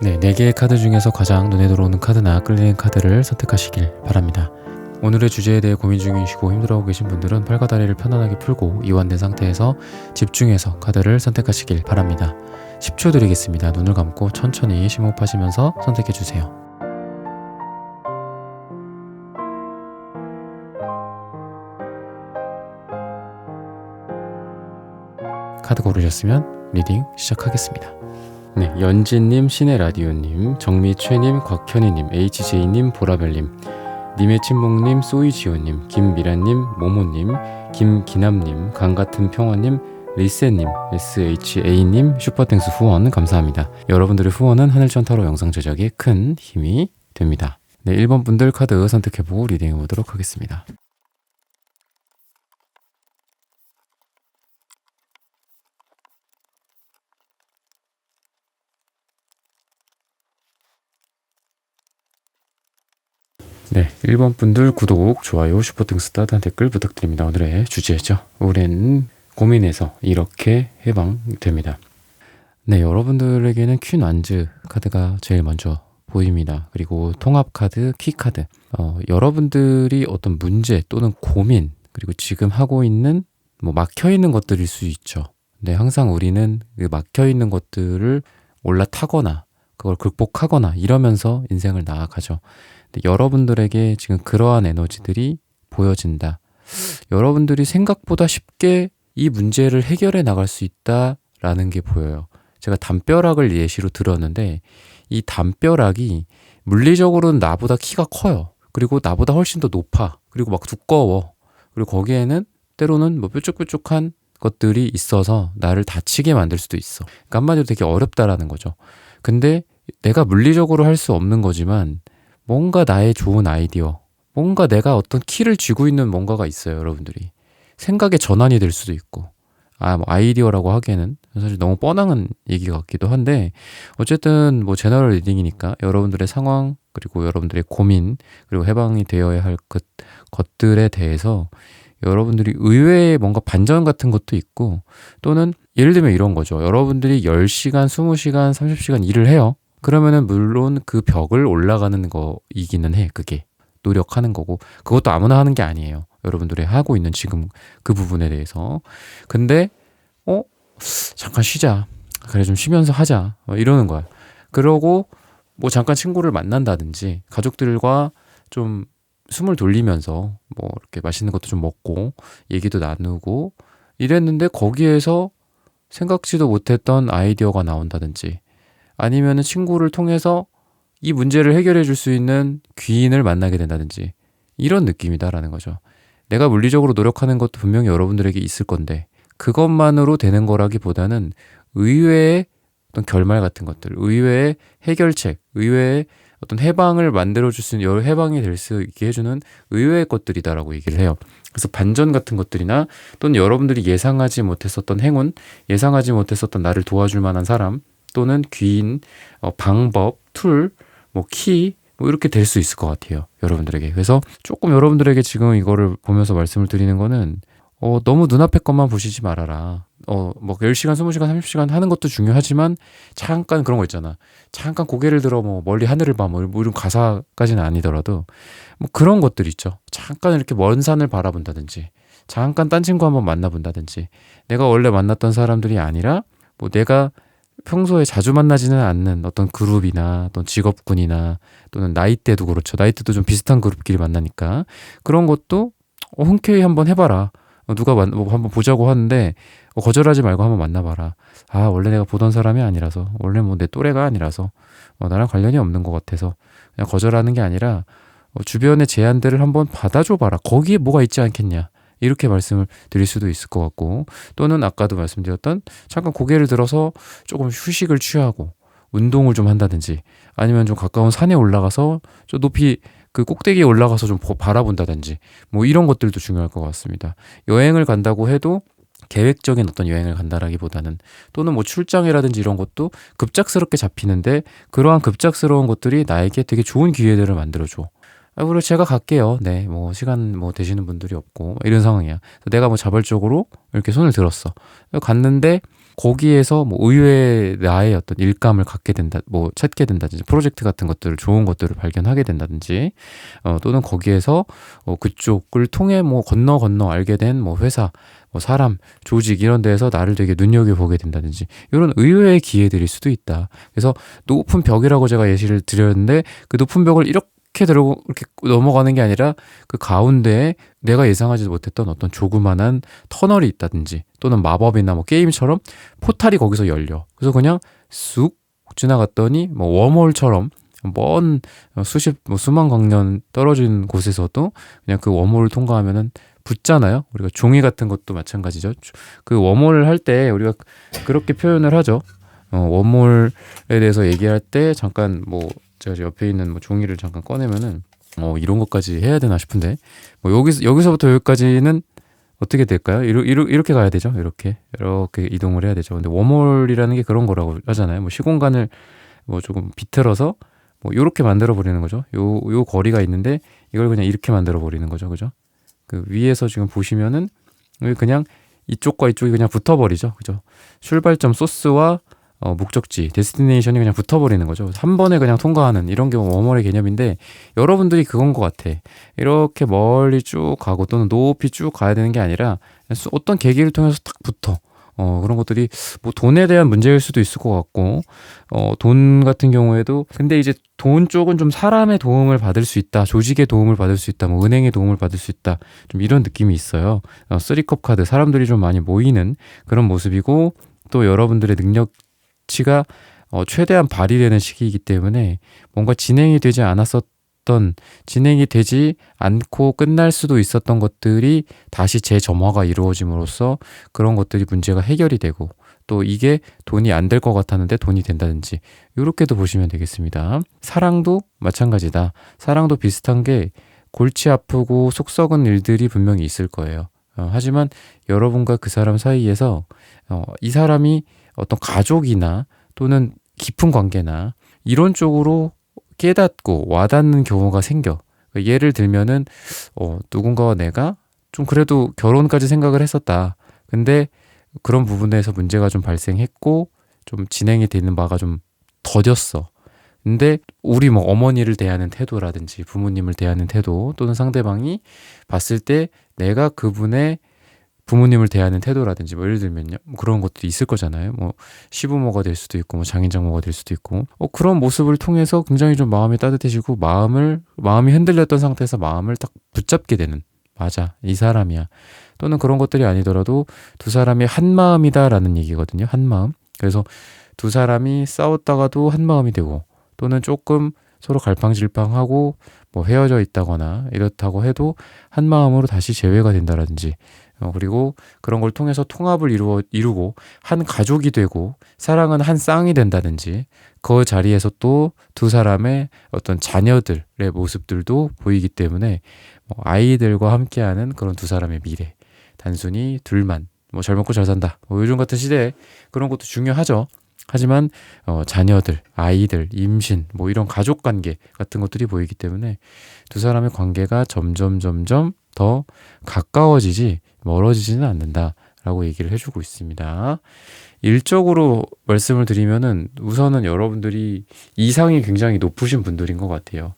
네, 4개의 카드 중에서 가장 눈에 들어오는 카드나 끌리는 카드를 선택하시길 바랍니다. 오늘의 주제에 대해 고민 중이시고 힘들어하고 계신 분들은 팔과 다리를 편안하게 풀고 이완된 상태에서 집중해서 카드를 선택하시길 바랍니다. 10초 드리겠습니다. 눈을 감고 천천히 심호흡하시면서 선택해주세요. 카드 고르셨으면 리딩 시작하겠습니다. 네, 연진님, 신의라디오님, 정미최님, 곽현희님, HJ님, 보라별님, 님의 친목님, 소이지오님, 김미란님, 모모님, 김기남님, 강같은 평화님, 리세님, SHA님, 슈퍼땡스 후원 감사합니다. 여러분들의 후원은 하늘전타로 영상 제작에 큰 힘이 됩니다. 네, 1번 분들 카드 선택해보고 리딩해보도록 하겠습니다. 네, 1번 분들 구독, 좋아요, 슈퍼등스 따뜻한 댓글 부탁드립니다. 오늘의 주제죠. 올해는 고민해서 이렇게 해방됩니다. 네, 여러분들에게는 퀸 완즈 카드가 제일 먼저 보입니다. 그리고 통합 카드, 키 카드. 여러분들이 어떤 문제 또는 고민, 그리고 지금 하고 있는 막혀 있는 것들일 수 있죠. 근데 항상 우리는 그 막혀 있는 것들을 올라타거나 그걸 극복하거나 이러면서 인생을 나아가죠. 근데 여러분들에게 지금 그러한 에너지들이 보여진다. 여러분들이 생각보다 쉽게 이 문제를 해결해 나갈 수 있다라는 게 보여요. 제가 담벼락을 예시로 들었는데 이 담벼락이 물리적으로는 나보다 키가 커요. 그리고 나보다 훨씬 더 높아. 그리고 막 두꺼워. 그리고 거기에는 때로는 뾰족뾰족한 것들이 있어서 나를 다치게 만들 수도 있어. 그러니까 한마디로 되게 어렵다라는 거죠. 근데 내가 물리적으로 할 수 없는 거지만 뭔가 나의 좋은 아이디어, 뭔가 내가 어떤 키를 쥐고 있는 뭔가가 있어요, 여러분들이. 생각의 전환이 될 수도 있고. 아이디어라고 하기에는 사실 너무 뻔한 얘기 같기도 한데, 어쨌든 제너럴 리딩이니까 여러분들의 상황, 그리고 여러분들의 고민, 그리고 해방이 되어야 할 것들에 대해서 여러분들이 의외의 뭔가 반전 같은 것도 있고, 또는 예를 들면 이런 거죠. 여러분들이 10시간, 20시간, 30시간 일을 해요. 그러면은 물론 그 벽을 올라가는 거이기는 해. 그게 노력하는 거고, 그것도 아무나 하는 게 아니에요. 여러분들이 하고 있는 지금 그 부분에 대해서. 근데 잠깐 쉬자. 그래, 좀 쉬면서 하자. 이러는 거야. 그러고 잠깐 친구를 만난다든지 가족들과 좀 숨을 돌리면서 이렇게 맛있는 것도 좀 먹고 얘기도 나누고 이랬는데, 거기에서 생각지도 못했던 아이디어가 나온다든지, 아니면은 친구를 통해서 이 문제를 해결해 줄 수 있는 귀인을 만나게 된다든지, 이런 느낌이다라는 거죠. 내가 물리적으로 노력하는 것도 분명히 여러분들에게 있을 건데, 그것만으로 되는 거라기보다는 의외의 어떤 결말 같은 것들, 의외의 해결책, 의외의 어떤 해방을 만들어줄 수 있는, 해방이 될 수 있게 해주는 의외의 것들이다라고 얘기를 해요. 그래서 반전 같은 것들이나, 또는 여러분들이 예상하지 못했었던 행운, 예상하지 못했었던 나를 도와줄 만한 사람, 또는 귀인, 방법, 툴, 키, 이렇게 될 수 있을 것 같아요, 여러분들에게. 그래서 조금 여러분들에게 지금 이거를 보면서 말씀을 드리는 거는, 너무 눈앞의 것만 보시지 말아라. 10시간, 20시간, 30시간 하는 것도 중요하지만, 잠깐 그런 거 있잖아. 잠깐 고개를 들어 멀리 하늘을 봐. 이런 가사까지는 아니더라도, 그런 것들 있죠. 잠깐 이렇게 먼 산을 바라본다든지, 잠깐 딴 친구 한번 만나본다든지, 내가 원래 만났던 사람들이 아니라, 내가 평소에 자주 만나지는 않는 어떤 그룹이나 어떤 직업군이나, 또는 나이대도 그렇죠. 나이대도 좀 비슷한 그룹끼리 만나니까 그런 것도 흔쾌히 한번 해봐라. 누가 한번 보자고 하는데 거절하지 말고 한번 만나봐라. 원래 내가 보던 사람이 아니라서, 원래 내 또래가 아니라서, 나랑 관련이 없는 것 같아서 그냥 거절하는 게 아니라 주변의 제안들을 한번 받아줘봐라. 거기에 뭐가 있지 않겠냐, 이렇게 말씀을 드릴 수도 있을 것 같고, 또는 아까도 말씀드렸던 잠깐 고개를 들어서 조금 휴식을 취하고 운동을 좀 한다든지, 아니면 좀 가까운 산에 올라가서 좀 높이 그 꼭대기에 올라가서 좀 바라본다든지, 이런 것들도 중요할 것 같습니다. 여행을 간다고 해도 계획적인 어떤 여행을 간다라기보다는, 또는 출장이라든지 이런 것도 급작스럽게 잡히는데, 그러한 급작스러운 것들이 나에게 되게 좋은 기회들을 만들어줘. 그리고 제가 갈게요. 네, 시간 되시는 분들이 없고 이런 상황이야. 내가 자발적으로 이렇게 손을 들었어. 갔는데 거기에서 뭐 의외의 나의 어떤 일감을 갖게 된다, 뭐 찾게 된다든지 프로젝트 같은 것들을 좋은 것들을 발견하게 된다든지 또는 거기에서 그쪽을 통해 뭐 건너 알게 된 뭐 회사, 뭐 사람, 조직 이런 데에서 나를 되게 눈여겨보게 된다든지 이런 의외의 기회들일 수도 있다. 그래서 높은 벽이라고 제가 예시를 드렸는데 그 높은 벽을 이렇게 들고 이렇게 넘어가는 게 아니라 그 가운데에 내가 예상하지도 못했던 어떤 조그만한 터널이 있다든지 또는 마법이나 뭐 게임처럼 포탈이 거기서 열려. 그래서 그냥 쑥 지나갔더니 뭐 웜홀처럼 먼 수만 광년 떨어진 곳에서도 그냥 그 웜홀을 통과하면은 붙잖아요. 우리가 종이 같은 것도 마찬가지죠. 그 웜홀을 할 때 우리가 그렇게 표현을 하죠. 웜홀에 대해서 얘기할 때 잠깐 뭐 제가 옆에 있는 뭐 종이를 잠깐 꺼내면은 이런 것까지 해야 되나 싶은데 뭐 여기서부터 여기까지는 어떻게 될까요? 이렇게 가야 되죠. 이렇게 이동을 해야 되죠. 근데 웜홀이라는 게 그런 거라고 하잖아요. 뭐 시공간을 뭐 조금 비틀어서 뭐 요렇게 만들어 버리는 거죠. 요 거리가 있는데 이걸 그냥 이렇게 만들어 버리는 거죠. 그죠? 그 위에서 지금 보시면은 그냥 이쪽과 이쪽이 그냥 붙어버리죠. 그죠? 출발점 소스와 목적지, 데스티네이션이 그냥 붙어버리는 거죠. 한 번에 그냥 통과하는 이런 게 웜홀의 개념인데 여러분들이 그건 것 같아. 이렇게 멀리 쭉 가고 또는 높이 쭉 가야 되는 게 아니라 어떤 계기를 통해서 딱 붙어. 그런 것들이 뭐 돈에 대한 문제일 수도 있을 것 같고 돈 같은 경우에도 근데 이제 돈 쪽은 좀 사람의 도움을 받을 수 있다, 조직의 도움을 받을 수 있다, 뭐 은행의 도움을 받을 수 있다, 좀 이런 느낌이 있어요. 3컵 카드 사람들이 좀 많이 모이는 그런 모습이고 또 여러분들의 능력치가 최대한 발휘되는 시기이기 때문에 뭔가 진행이 되지 않고 끝날 수도 있었던 것들이 다시 재점화가 이루어짐으로써 그런 것들이 문제가 해결이 되고 또 이게 돈이 안 될 것 같았는데 돈이 된다든지 이렇게도 보시면 되겠습니다. 사랑도 마찬가지다. 사랑도 비슷한 게 골치 아프고 속 썩은 일들이 분명히 있을 거예요. 하지만 여러분과 그 사람 사이에서 이 사람이 어떤 가족이나 또는 깊은 관계나 이런 쪽으로 깨닫고 와닿는 경우가 생겨. 예를 들면은 누군가와 내가 좀 그래도 결혼까지 생각을 했었다. 근데 그런 부분에서 문제가 좀 발생했고 좀 진행이 되는 바가 좀 더뎠어. 근데 우리 뭐 어머니를 대하는 태도라든지 부모님을 대하는 태도 또는 상대방이 봤을 때 내가 그분의 부모님을 대하는 태도라든지 뭐 예를 들면요 뭐 그런 것도 있을 거잖아요. 뭐 시부모가 될 수도 있고 뭐 장인장모가 될 수도 있고 그런 모습을 통해서 굉장히 좀 마음이 따뜻해지고 마음이 흔들렸던 상태에서 마음을 딱 붙잡게 되는 맞아 이 사람이야 또는 그런 것들이 아니더라도 두 사람이 한 마음이다라는 얘기거든요. 한 마음. 그래서 두 사람이 싸웠다가도 한 마음이 되고 또는 조금 서로 갈팡질팡하고 뭐 헤어져 있다거나 이렇다고 해도 한 마음으로 다시 재회가 된다라든지 그리고 그런 걸 통해서 통합을 이루고 한 가족이 되고 사랑은 한 쌍이 된다든지 그 자리에서 또 두 사람의 어떤 자녀들의 모습들도 보이기 때문에 아이들과 함께하는 그런 두 사람의 미래 단순히 둘만 뭐 잘 먹고 잘 산다 뭐 요즘 같은 시대에 그런 것도 중요하죠. 하지만 자녀들, 아이들, 임신 뭐 이런 가족 관계 같은 것들이 보이기 때문에 두 사람의 관계가 점점 더 가까워지지 멀어지지는 않는다라고 얘기를 해주고 있습니다. 일적으로 말씀을 드리면은 우선은 여러분들이 이상이 굉장히 높으신 분들인 것 같아요.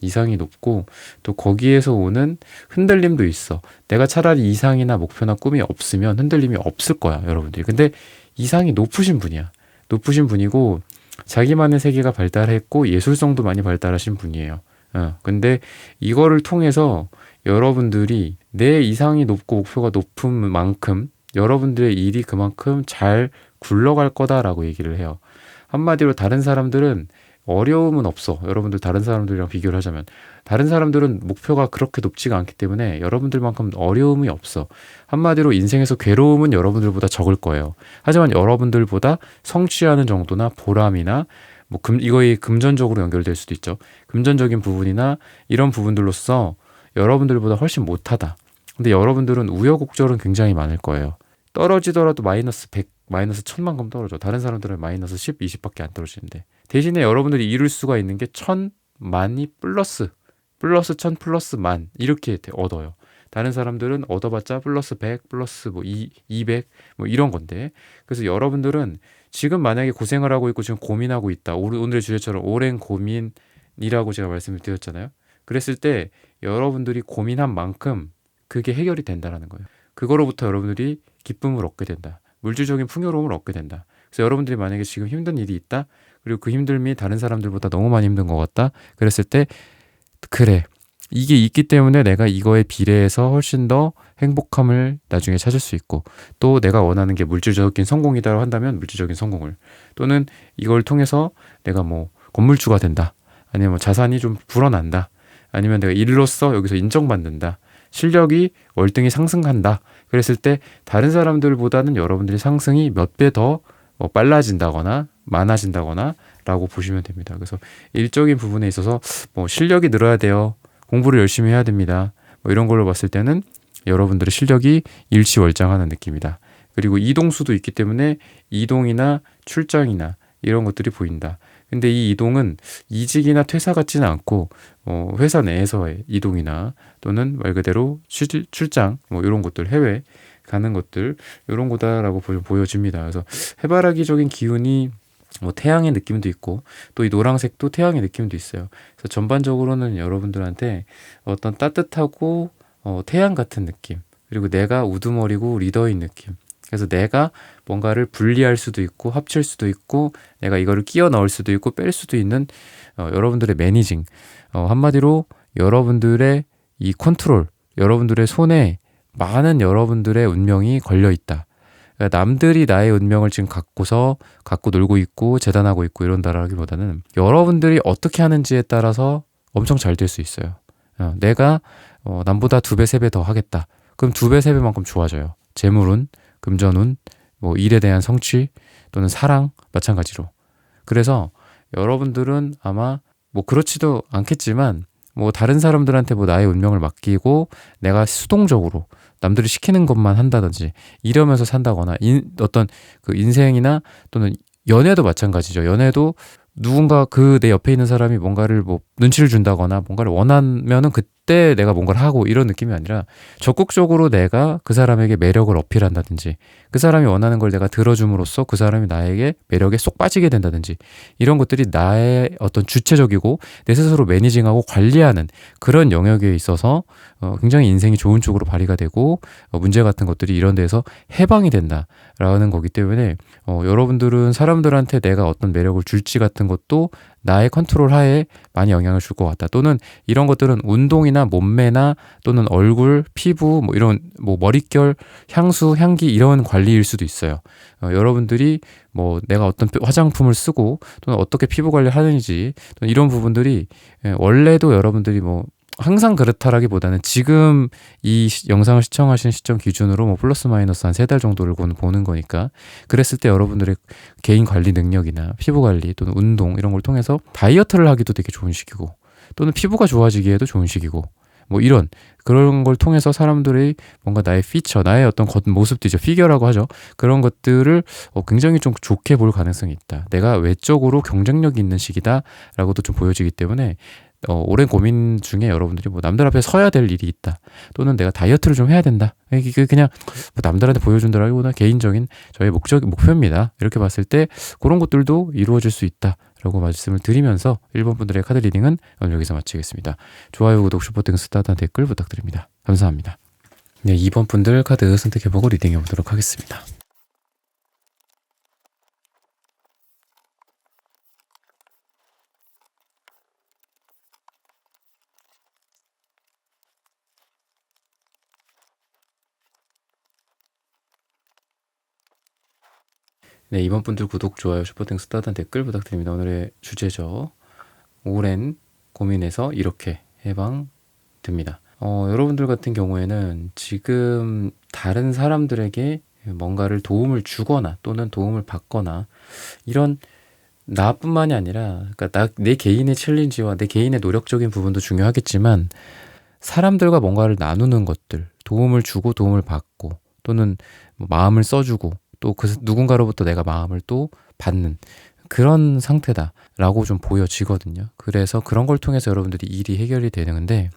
이상이 높고 또 거기에서 오는 흔들림도 있어. 내가 차라리 이상이나 목표나 꿈이 없으면 흔들림이 없을 거야, 여러분들이. 근데 이상이 높으신 분이야. 높으신 분이고 자기만의 세계가 발달했고 예술성도 많이 발달하신 분이에요. 근데 이거를 통해서 여러분들이 내 이상이 높고 목표가 높은 만큼 여러분들의 일이 그만큼 잘 굴러갈 거다라고 얘기를 해요. 한마디로 다른 사람들은 어려움은 없어. 여러분들 다른 사람들이랑 비교를 하자면 다른 사람들은 목표가 그렇게 높지가 않기 때문에 여러분들만큼 어려움이 없어. 한마디로 인생에서 괴로움은 여러분들보다 적을 거예요. 하지만 여러분들보다 성취하는 정도나 보람이나 뭐 이거에 금전적으로 연결될 수도 있죠. 금전적인 부분이나 이런 부분들로서 여러분들보다 훨씬 못하다. 근데 여러분들은 우여곡절은 굉장히 많을 거예요. 떨어지더라도 마이너스 100, 마이너스 1000만큼 떨어져. 다른 사람들은 마이너스 10, 20밖에 안 떨어지는데 대신에 여러분들이 이룰 수가 있는 게 1000, 만이 플러스 1000 플러스 만 이렇게 얻어요. 다른 사람들은 얻어봤자 플러스 100, 플러스 뭐 200, 뭐 이런 건데. 그래서 여러분들은 지금 만약에 고생을 하고 있고 지금 고민하고 있다. 오늘의 주제처럼 오랜 고민이라고 제가 말씀을 드렸잖아요. 그랬을 때 여러분들이 고민한 만큼 그게 해결이 된다라는 거예요. 그거로부터 여러분들이 기쁨을 얻게 된다. 물질적인 풍요로움을 얻게 된다. 그래서 여러분들이 만약에 지금 힘든 일이 있다. 그리고 그 힘듦이 다른 사람들보다 너무 많이 힘든 것 같다. 그랬을 때 그래. 이게 있기 때문에 내가 이거에 비례해서 훨씬 더 행복함을 나중에 찾을 수 있고, 또 내가 원하는 게 물질적인 성공이다 한다면 물질적인 성공을, 또는 이걸 통해서 내가 뭐 건물주가 된다, 아니면 뭐 자산이 좀 불어난다, 아니면 내가 일로서 여기서 인정받는다, 실력이 월등히 상승한다. 그랬을 때 다른 사람들보다는 여러분들의 상승이 몇 배 더 빨라진다거나 많아진다거나 라고 보시면 됩니다. 그래서 일적인 부분에 있어서 뭐 실력이 늘어야 돼요, 공부를 열심히 해야 됩니다, 뭐 이런 걸로 봤을 때는 여러분들의 실력이 일취월장하는 느낌이다. 그리고 이동수도 있기 때문에 이동이나 출장이나 이런 것들이 보인다. 근데 이 이동은 이직이나 퇴사 같지는 않고 회사 내에서의 이동이나 또는 말 그대로 출장 뭐 이런 것들, 해외 가는 것들, 이런 거다라고 보여집니다. 그래서 해바라기적인 기운이 뭐 태양의 느낌도 있고, 또 이 노란색도 태양의 느낌도 있어요. 그래서 전반적으로는 여러분들한테 어떤 따뜻하고 태양 같은 느낌, 그리고 내가 우두머리고 리더인 느낌. 그래서 내가 뭔가를 분리할 수도 있고 합칠 수도 있고 내가 이거를 끼워 넣을 수도 있고 뺄 수도 있는 여러분들의 매니징, 한마디로 여러분들의 이 컨트롤, 여러분들의 손에 많은 여러분들의 운명이 걸려 있다. 그러니까 남들이 나의 운명을 지금 갖고 놀고 있고 재단하고 있고 이런다라기보다는 여러분들이 어떻게 하는지에 따라서 엄청 잘 될 수 있어요. 내가 남보다 2배, 3배 더 하겠다. 그럼 2배, 3배만큼 좋아져요. 재물운, 금전운, 뭐 일에 대한 성취 또는 사랑 마찬가지로. 그래서 여러분들은 아마 뭐 그렇지도 않겠지만 뭐 다른 사람들한테 뭐 나의 운명을 맡기고 내가 수동적으로 남들이 시키는 것만 한다든지 이러면서 산다거나 어떤 그 인생이나 또는 연애도 마찬가지죠. 연애도 누군가 내 옆에 있는 사람이 뭔가를 뭐 눈치를 준다거나 뭔가를 원하면은 그때 내가 뭔가를 하고 이런 느낌이 아니라 적극적으로 내가 그 사람에게 매력을 어필한다든지 그 사람이 원하는 걸 내가 들어줌으로써 그 사람이 나에게 매력에 쏙 빠지게 된다든지 이런 것들이 나의 어떤 주체적이고 내 스스로 매니징하고 관리하는 그런 영역에 있어서 굉장히 인생이 좋은 쪽으로 발휘가 되고 문제 같은 것들이 이런 데에서 해방이 된다라는 거기 때문에 여러분들은 사람들한테 내가 어떤 매력을 줄지 같은 것도 나의 컨트롤 하에 많이 영향을 줄 것 같다. 또는 이런 것들은 운동이나 몸매나 또는 얼굴, 피부, 뭐 이런 뭐 머릿결, 향수, 향기 이런 관리일 수도 있어요. 여러분들이 뭐 내가 어떤 화장품을 쓰고 또는 어떻게 피부 관리를 하는지 또는 이런 부분들이 원래도 여러분들이 뭐 항상 그렇다라기보다는 지금 이 영상을 시청하시는 시점 기준으로 뭐 플러스 마이너스 한 3달 정도를 보는 거니까 그랬을 때 여러분들의 개인 관리 능력이나 피부 관리 또는 운동 이런 걸 통해서 다이어트를 하기도 되게 좋은 시기고 또는 피부가 좋아지기에도 좋은 시기고 뭐 그런 걸 통해서 사람들이 뭔가 나의 피처, 나의 어떤 겉모습도 이제 피겨라고 하죠. 그런 것들을 굉장히 좀 좋게 볼 가능성이 있다. 내가 외적으로 경쟁력이 있는 시기다라고도 좀 보여지기 때문에 오랜 고민 중에 여러분들이 뭐 남들 앞에 서야 될 일이 있다 또는 내가 다이어트를 좀 해야 된다, 이게 그냥 뭐 남들한테 보여준다라기보다 개인적인 저의 목표입니다. 이렇게 봤을 때 그런 것들도 이루어질 수 있다 라고 말씀을 드리면서 1번 분들의 카드 리딩은 오늘 여기서 마치겠습니다. 좋아요, 구독, 슈퍼 땡스, 따뜻한 댓글 부탁드립니다. 감사합니다. 네, 2번 분들 카드 선택해보고 리딩해보도록 하겠습니다. 네, 2번 분들 구독, 좋아요, 슈퍼땡스, 따뜻한 댓글 부탁드립니다. 오늘의 주제죠. 오랜 고민에서 이렇게 해방됩니다. 여러분들 같은 경우에는 지금 다른 사람들에게 뭔가를 도움을 주거나 또는 도움을 받거나 이런 나뿐만이 아니라 그러니까 내 개인의 챌린지와 내 개인의 노력적인 부분도 중요하겠지만 사람들과 뭔가를 나누는 것들, 도움을 주고 도움을 받고 또는 뭐 마음을 써주고 또 그 누군가로부터 내가 마음을 또 받는 그런 상태다라고 좀 보여지거든요. 그래서 그런 걸 통해서 여러분들이 일이 해결이 되는데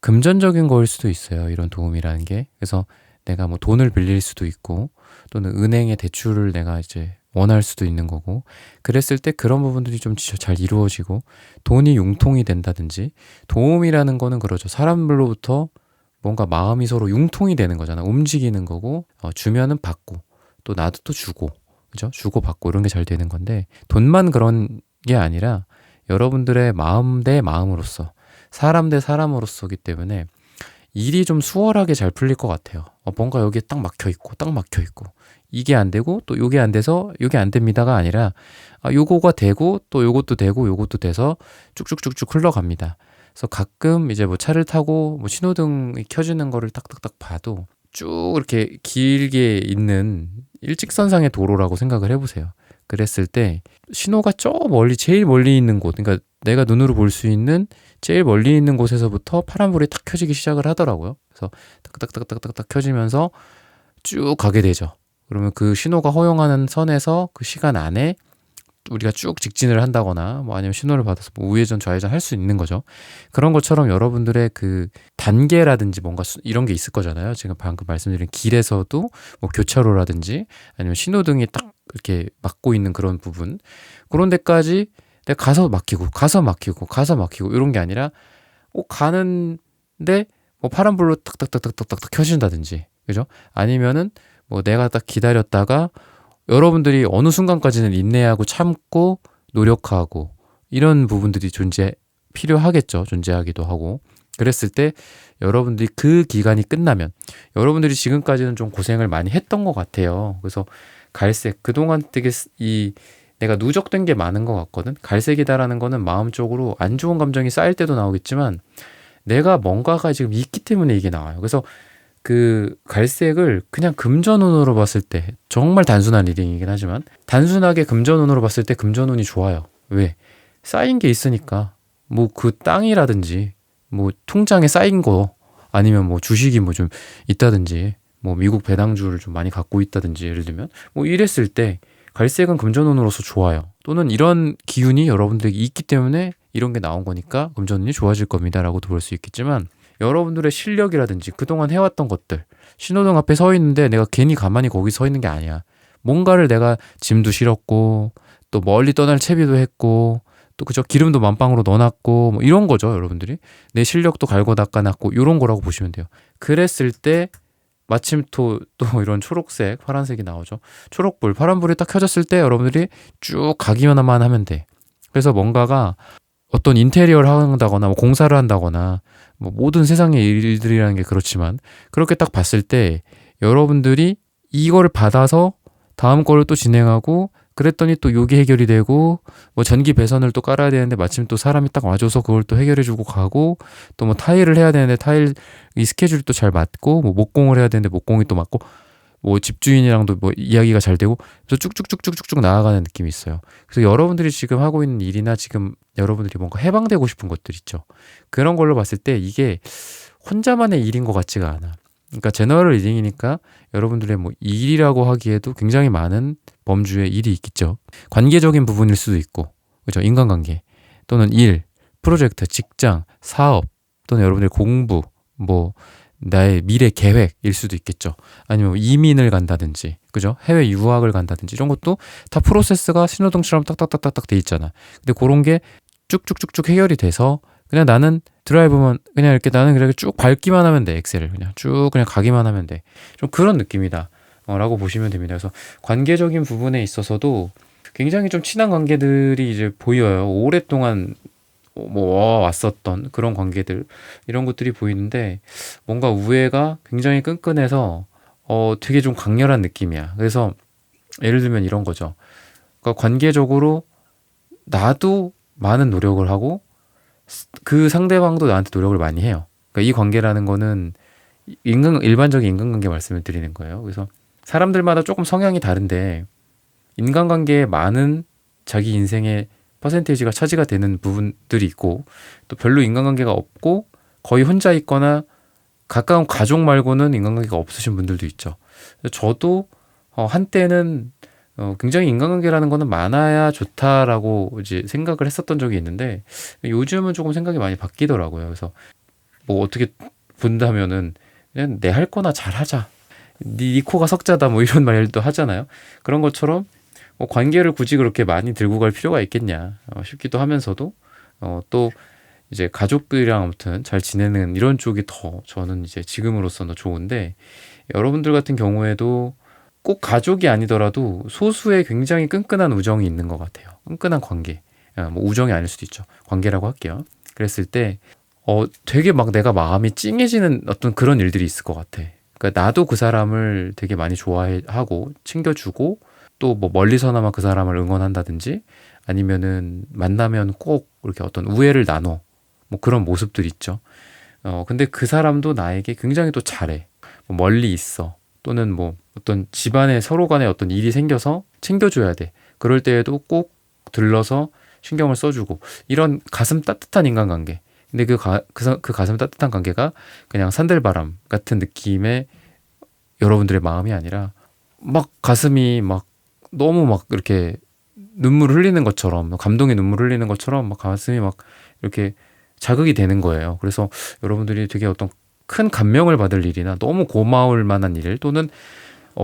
금전적인 거일 수도 있어요. 이런 도움이라는 게. 그래서 내가 뭐 돈을 빌릴 수도 있고 또는 은행의 대출을 내가 이제 원할 수도 있는 거고 그랬을 때 그런 부분들이 좀 잘 이루어지고 돈이 융통이 된다든지 도움이라는 거는 그러죠. 사람들로부터 뭔가 마음이 서로 융통이 되는 거잖아. 움직이는 거고 주면은 받고 또 나도 또 주고 그죠? 주고 받고 이런 게 잘 되는 건데 돈만 그런 게 아니라 여러분들의 마음 대 마음으로서 사람 대 사람으로서기 때문에 일이 좀 수월하게 잘 풀릴 것 같아요. 뭔가 여기에 딱 막혀 있고 딱 막혀 있고 이게 안 되고 또 요게 안 돼서 요게 안 됩니다가 아니라 요거가 되고 또 요것도 되고 요것도 돼서 쭉쭉쭉쭉 흘러갑니다. 그래서 가끔 이제 뭐 차를 타고 뭐 신호등이 켜지는 거를 딱딱딱 봐도 쭉 이렇게 길게 있는 일직선상의 도로라고 생각을 해보세요. 그랬을 때 신호가 저 멀리 제일 멀리 있는 곳 그러니까 내가 눈으로 볼 수 있는 제일 멀리 있는 곳에서부터 파란불이 탁 켜지기 시작을 하더라고요. 그래서 딱딱딱딱딱딱 켜지면서 쭉 가게 되죠. 그러면 그 신호가 허용하는 선에서 그 시간 안에 우리가 쭉 직진을 한다거나 뭐 아니면 신호를 받아서 뭐 우회전 좌회전 할 수 있는 거죠. 그런 것처럼 여러분들의 그 단계라든지 뭔가 이런 게 있을 거잖아요. 지금 방금 말씀드린 길에서도 뭐 교차로라든지 아니면 신호등이 딱 이렇게 막고 있는 그런 부분 그런 데까지 내가 가서 막히고 가서 막히고 가서 막히고 이런 게 아니라 가는데 뭐 파란불로 딱딱딱딱딱딱 켜진다든지 그죠? 아니면은 뭐 내가 딱 기다렸다가 여러분들이 어느 순간까지는 인내하고 참고 노력하고 이런 부분들이 필요하겠죠. 존재하기도 하고. 그랬을 때 여러분들이 그 기간이 끝나면 여러분들이 지금까지는 좀 고생을 많이 했던 것 같아요. 그래서 갈색, 그동안 되게 내가 누적된 게 많은 것 같거든. 갈색이다라는 거는 마음적으로 안 좋은 감정이 쌓일 때도 나오겠지만 내가 뭔가가 지금 있기 때문에 이게 나와요. 그래서 그 갈색을 그냥 금전운으로 봤을 때 정말 단순한 리딩이긴 하지만 단순하게 금전운으로 봤을 때 금전운이 좋아요. 왜? 쌓인 게 있으니까 뭐 그 땅이라든지 뭐 통장에 쌓인 거 아니면 뭐 주식이 뭐 좀 있다든지 뭐 미국 배당주를 좀 많이 갖고 있다든지 예를 들면 뭐 이랬을 때 갈색은 금전운으로서 좋아요. 또는 이런 기운이 여러분들에게 있기 때문에 이런 게 나온 거니까 금전운이 좋아질 겁니다라고도 볼 수 있겠지만 여러분들의 실력이라든지 그동안 해왔던 것들 신호등 앞에 서 있는데 내가 괜히 가만히 거기 서 있는 게 아니야. 뭔가를 내가 짐도 실었고 또 멀리 떠날 채비도 했고 또 그저 기름도 만방으로 넣어놨고 뭐 이런 거죠. 여러분들이 내 실력도 갈고 닦아놨고 이런 거라고 보시면 돼요. 그랬을 때 마침 또 이런 초록색 파란색이 나오죠. 초록불 파란불이 딱 켜졌을 때 여러분들이 쭉 가기만 하면 돼. 그래서 뭔가가 어떤 인테리어를 한다거나 뭐 공사를 한다거나 뭐 모든 세상의 일들이라는 게 그렇지만 그렇게 딱 봤을 때 여러분들이 이거를 받아서 다음 거를 또 진행하고 그랬더니 또 요게 해결이 되고 뭐 전기 배선을 또 깔아야 되는데 마침 또 사람이 딱 와줘서 그걸 또 해결해주고 가고 또 뭐 타일을 해야 되는데 타일 이 스케줄이 또 잘 맞고 뭐 목공을 해야 되는데 목공이 또 맞고 뭐 집주인이랑도 뭐 이야기가 잘 되고 그래서 쭉쭉쭉쭉쭉 나아가는 느낌이 있어요. 그래서 여러분들이 지금 하고 있는 일이나 지금 여러분들이 뭔가 해방되고 싶은 것들 있죠. 그런 걸로 봤을 때 이게 혼자만의 일인 것 같지가 않아. 그러니까 제너럴 리딩이니까 여러분들의 뭐 일이라고 하기에도 굉장히 많은 범주의 일이 있겠죠. 관계적인 부분일 수도 있고, 그죠? 인간관계 또는 일, 프로젝트, 직장, 사업 또는 여러분들의 공부, 뭐 나의 미래 계획일 수도 있겠죠. 아니면 이민을 간다든지, 그죠? 해외 유학을 간다든지 이런 것도 다 프로세스가 신호등처럼 딱딱딱딱딱 돼 있잖아. 근데 그런 게 쭉쭉쭉쭉 해결이 돼서 그냥 나는 드라이브만 그냥 이렇게 나는 그렇게 쭉 밟기만 하면 돼. 엑셀을 그냥 쭉 그냥 가기만 하면 돼. 좀 그런 느낌이다. 라고 보시면 됩니다. 그래서 관계적인 부분에 있어서도 굉장히 좀 친한 관계들이 이제 보여요. 오랫동안 뭐 왔었던 그런 관계들 이런 것들이 보이는데 뭔가 우애가 굉장히 끈끈해서 되게 좀 강렬한 느낌이야. 그래서 예를 들면 이런 거죠. 그러니까 관계적으로 나도 많은 노력을 하고 그 상대방도 나한테 노력을 많이 해요. 그러니까 이 관계라는 거는 일반적인 인간관계 말씀을 드리는 거예요. 그래서 사람들마다 조금 성향이 다른데 인간관계에 많은 자기 인생의 퍼센테이지가 차지가 되는 부분들이 있고 또 별로 인간관계가 없고 거의 혼자 있거나 가까운 가족 말고는 인간관계가 없으신 분들도 있죠. 저도 한때는 굉장히 인간관계라는 거는 많아야 좋다라고 이제 생각을 했었던 적이 있는데 요즘은 조금 생각이 많이 바뀌더라고요. 그래서 뭐 어떻게 본다면은 그냥 내 할 거나 잘하자. 네 코가 석자다 뭐 이런 말도 하잖아요. 그런 것처럼 관계를 굳이 그렇게 많이 들고 갈 필요가 있겠냐 싶기도 하면서도 또 이제 가족들이랑 아무튼 잘 지내는 이런 쪽이 더 저는 이제 지금으로서는 좋은데 여러분들 같은 경우에도 꼭 가족이 아니더라도 소수의 굉장히 끈끈한 우정이 있는 것 같아요. 끈끈한 관계. 뭐 우정이 아닐 수도 있죠. 관계라고 할게요. 그랬을 때 되게 막 내가 마음이 찡해지는 어떤 그런 일들이 있을 것 같아. 그러니까 나도 그 사람을 되게 많이 좋아하고 챙겨주고 또 뭐 멀리서나마 그 사람을 응원한다든지 아니면은 만나면 꼭 이렇게 어떤 우애를 나눠 뭐 그런 모습들 있죠. 근데 그 사람도 나에게 굉장히 또 잘해. 뭐 멀리 있어. 또는 뭐 어떤 집안에 서로 간에 어떤 일이 생겨서 챙겨줘야 돼. 그럴 때에도 꼭 들러서 신경을 써주고 이런 가슴 따뜻한 인간관계. 근데 그 가슴 따뜻한 관계가 그냥 산들바람 같은 느낌의 여러분들의 마음이 아니라 막 가슴이 막 너무 막 이렇게 눈물 흘리는 것처럼 감동의 눈물 흘리는 것처럼 막 가슴이 막 이렇게 자극이 되는 거예요. 그래서 여러분들이 되게 어떤 큰 감명을 받을 일이나 너무 고마울 만한 일 또는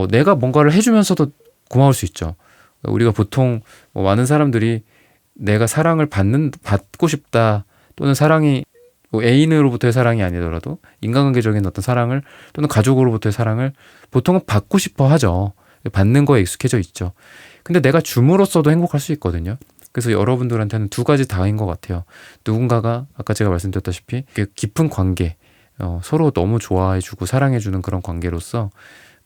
내가 뭔가를 해주면서도 고마울 수 있죠. 우리가 보통 많은 사람들이 내가 사랑을 받고 싶다 또는 사랑이 애인으로부터의 사랑이 아니더라도 인간관계적인 어떤 사랑을 또는 가족으로부터의 사랑을 보통은 받고 싶어 하죠. 받는 거에 익숙해져 있죠. 근데 내가 줌으로써도 행복할 수 있거든요. 그래서 여러분들한테는 두 가지 다인 것 같아요. 누군가가 아까 제가 말씀드렸다시피 깊은 관계, 서로 너무 좋아해주고 사랑해주는 그런 관계로서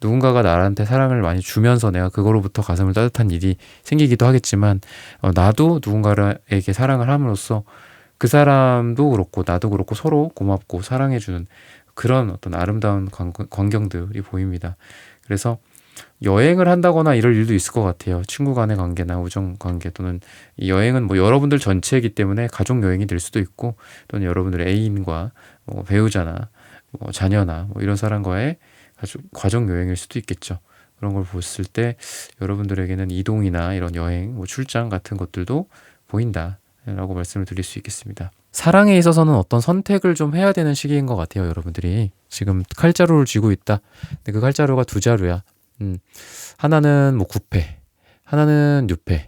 누군가가 나한테 사랑을 많이 주면서 내가 그거로부터 가슴을 따뜻한 일이 생기기도 하겠지만 나도 누군가에게 사랑을 함으로써 그 사람도 그렇고 나도 그렇고 서로 고맙고 사랑해주는 그런 어떤 아름다운 광경들이 보입니다. 그래서 여행을 한다거나 이럴 일도 있을 것 같아요. 친구 간의 관계나 우정 관계 또는 이 여행은 뭐 여러분들 전체이기 때문에 가족 여행이 될 수도 있고 또는 여러분들의 애인과 배우자나 자녀나 이런 사람과의 가족 여행일 수도 있겠죠. 그런 걸 봤을 때 여러분들에게는 이동이나 이런 여행, 출장 같은 것들도 보인다라고 말씀을 드릴 수 있겠습니다. 사랑에 있어서는 어떤 선택을 좀 해야 되는 시기인 것 같아요. 여러분들이 지금 칼자루를 쥐고 있다. 근데 그 칼자루가 두 자루야. 하나는 뭐 9패, 하나는 6패,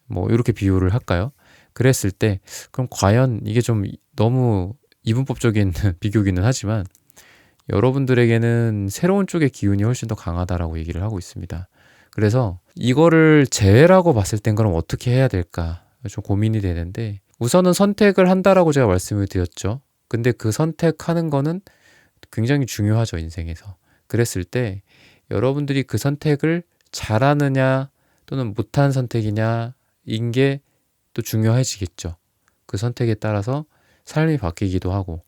뭐 이렇게 비유를 할까요? 그랬을 때 그럼 과연 이게 좀 너무 이분법적인 비교기는 하지만 여러분들에게는 새로운 쪽의 기운이 훨씬 더 강하다라고 얘기를 하고 있습니다. 그래서 이거를 재회라고 봤을 땐 그럼 어떻게 해야 될까 좀 고민이 되는데 우선은 선택을 한다라고 제가 말씀을 드렸죠. 근데 그 선택하는 거는 굉장히 중요하죠, 인생에서. 그랬을 때 여러분들이 그 선택을 잘하느냐 또는 못한 선택이냐인 게 또 중요해지겠죠. 그 선택에 따라서 삶이 바뀌기도 하고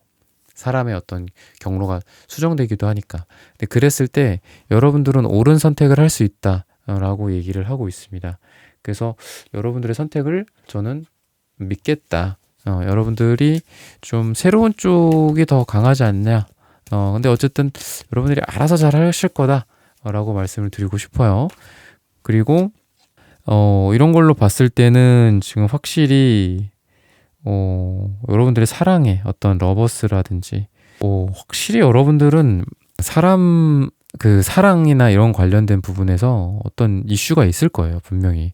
사람의 어떤 경로가 수정되기도 하니까. 근데 그랬을 때 여러분들은 옳은 선택을 할 수 있다라고 얘기를 하고 있습니다. 그래서 여러분들의 선택을 저는 믿겠다. 여러분들이 좀 새로운 쪽이 더 강하지 않냐. 근데 어쨌든 여러분들이 알아서 잘 하실 거다라고 말씀을 드리고 싶어요. 그리고 이런 걸로 봤을 때는 지금 확실히 여러분들의 사랑에 어떤 러버스라든지 확실히 여러분들은 사랑이나 이런 관련된 부분에서 어떤 이슈가 있을 거예요. 분명히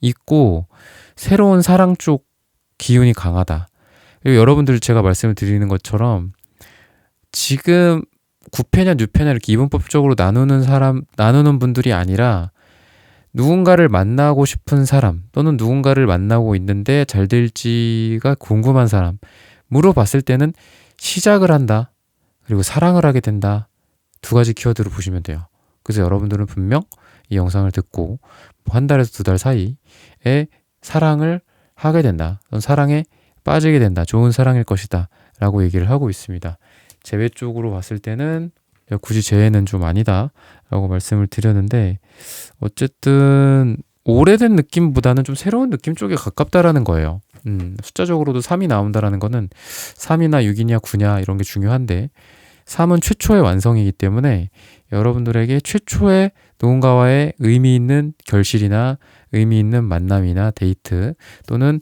있고 새로운 사랑 쪽 기운이 강하다. 그리고 여러분들 제가 말씀을 드리는 것처럼 지금 9패냐 6패냐 이렇게 이분법적으로 나누는 분들이 아니라 누군가를 만나고 싶은 사람 또는 누군가를 만나고 있는데 잘 될지가 궁금한 사람으로 봤을 때는 시작을 한다. 그리고 사랑을 하게 된다. 두 가지 키워드를 보시면 돼요. 그래서 여러분들은 분명 이 영상을 듣고 한 달에서 두 달 사이에 사랑을 하게 된다. 또는 사랑에 빠지게 된다. 좋은 사랑일 것이다. 라고 얘기를 하고 있습니다. 재회 쪽으로 봤을 때는 굳이 재회는 좀 아니다 라고 말씀을 드렸는데 어쨌든 오래된 느낌보다는 좀 새로운 느낌 쪽에 가깝다라는 거예요. 숫자적으로도 3이 나온다라는 거는 3이나 6이냐 9냐 이런 게 중요한데 3은 최초의 완성이기 때문에 여러분들에게 최초의 누군가와의 의미 있는 결실이나 의미 있는 만남이나 데이트 또는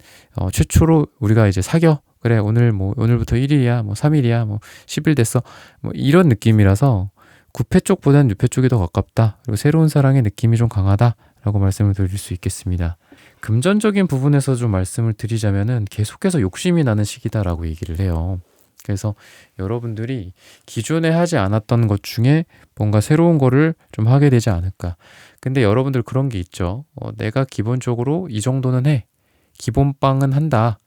최초로 우리가 이제 사겨 그래 오늘부터 1일이야, 뭐 3일이야, 뭐 10일 됐어, 뭐 이런 느낌이라서 9패 쪽보다는 6패 쪽이 더 가깝다. 그리고 새로운 사랑의 느낌이 좀 강하다라고 말씀을 드릴 수 있겠습니다. 금전적인 부분에서 좀 말씀을 드리자면은 계속해서 욕심이 나는 시기다라고 얘기를 해요. 그래서 여러분들이 기존에 하지 않았던 것 중에 뭔가 새로운 거를 좀 하게 되지 않을까. 근데 여러분들 그런 게 있죠. 내가 기본적으로 이 정도는 해. 기본빵은 한다.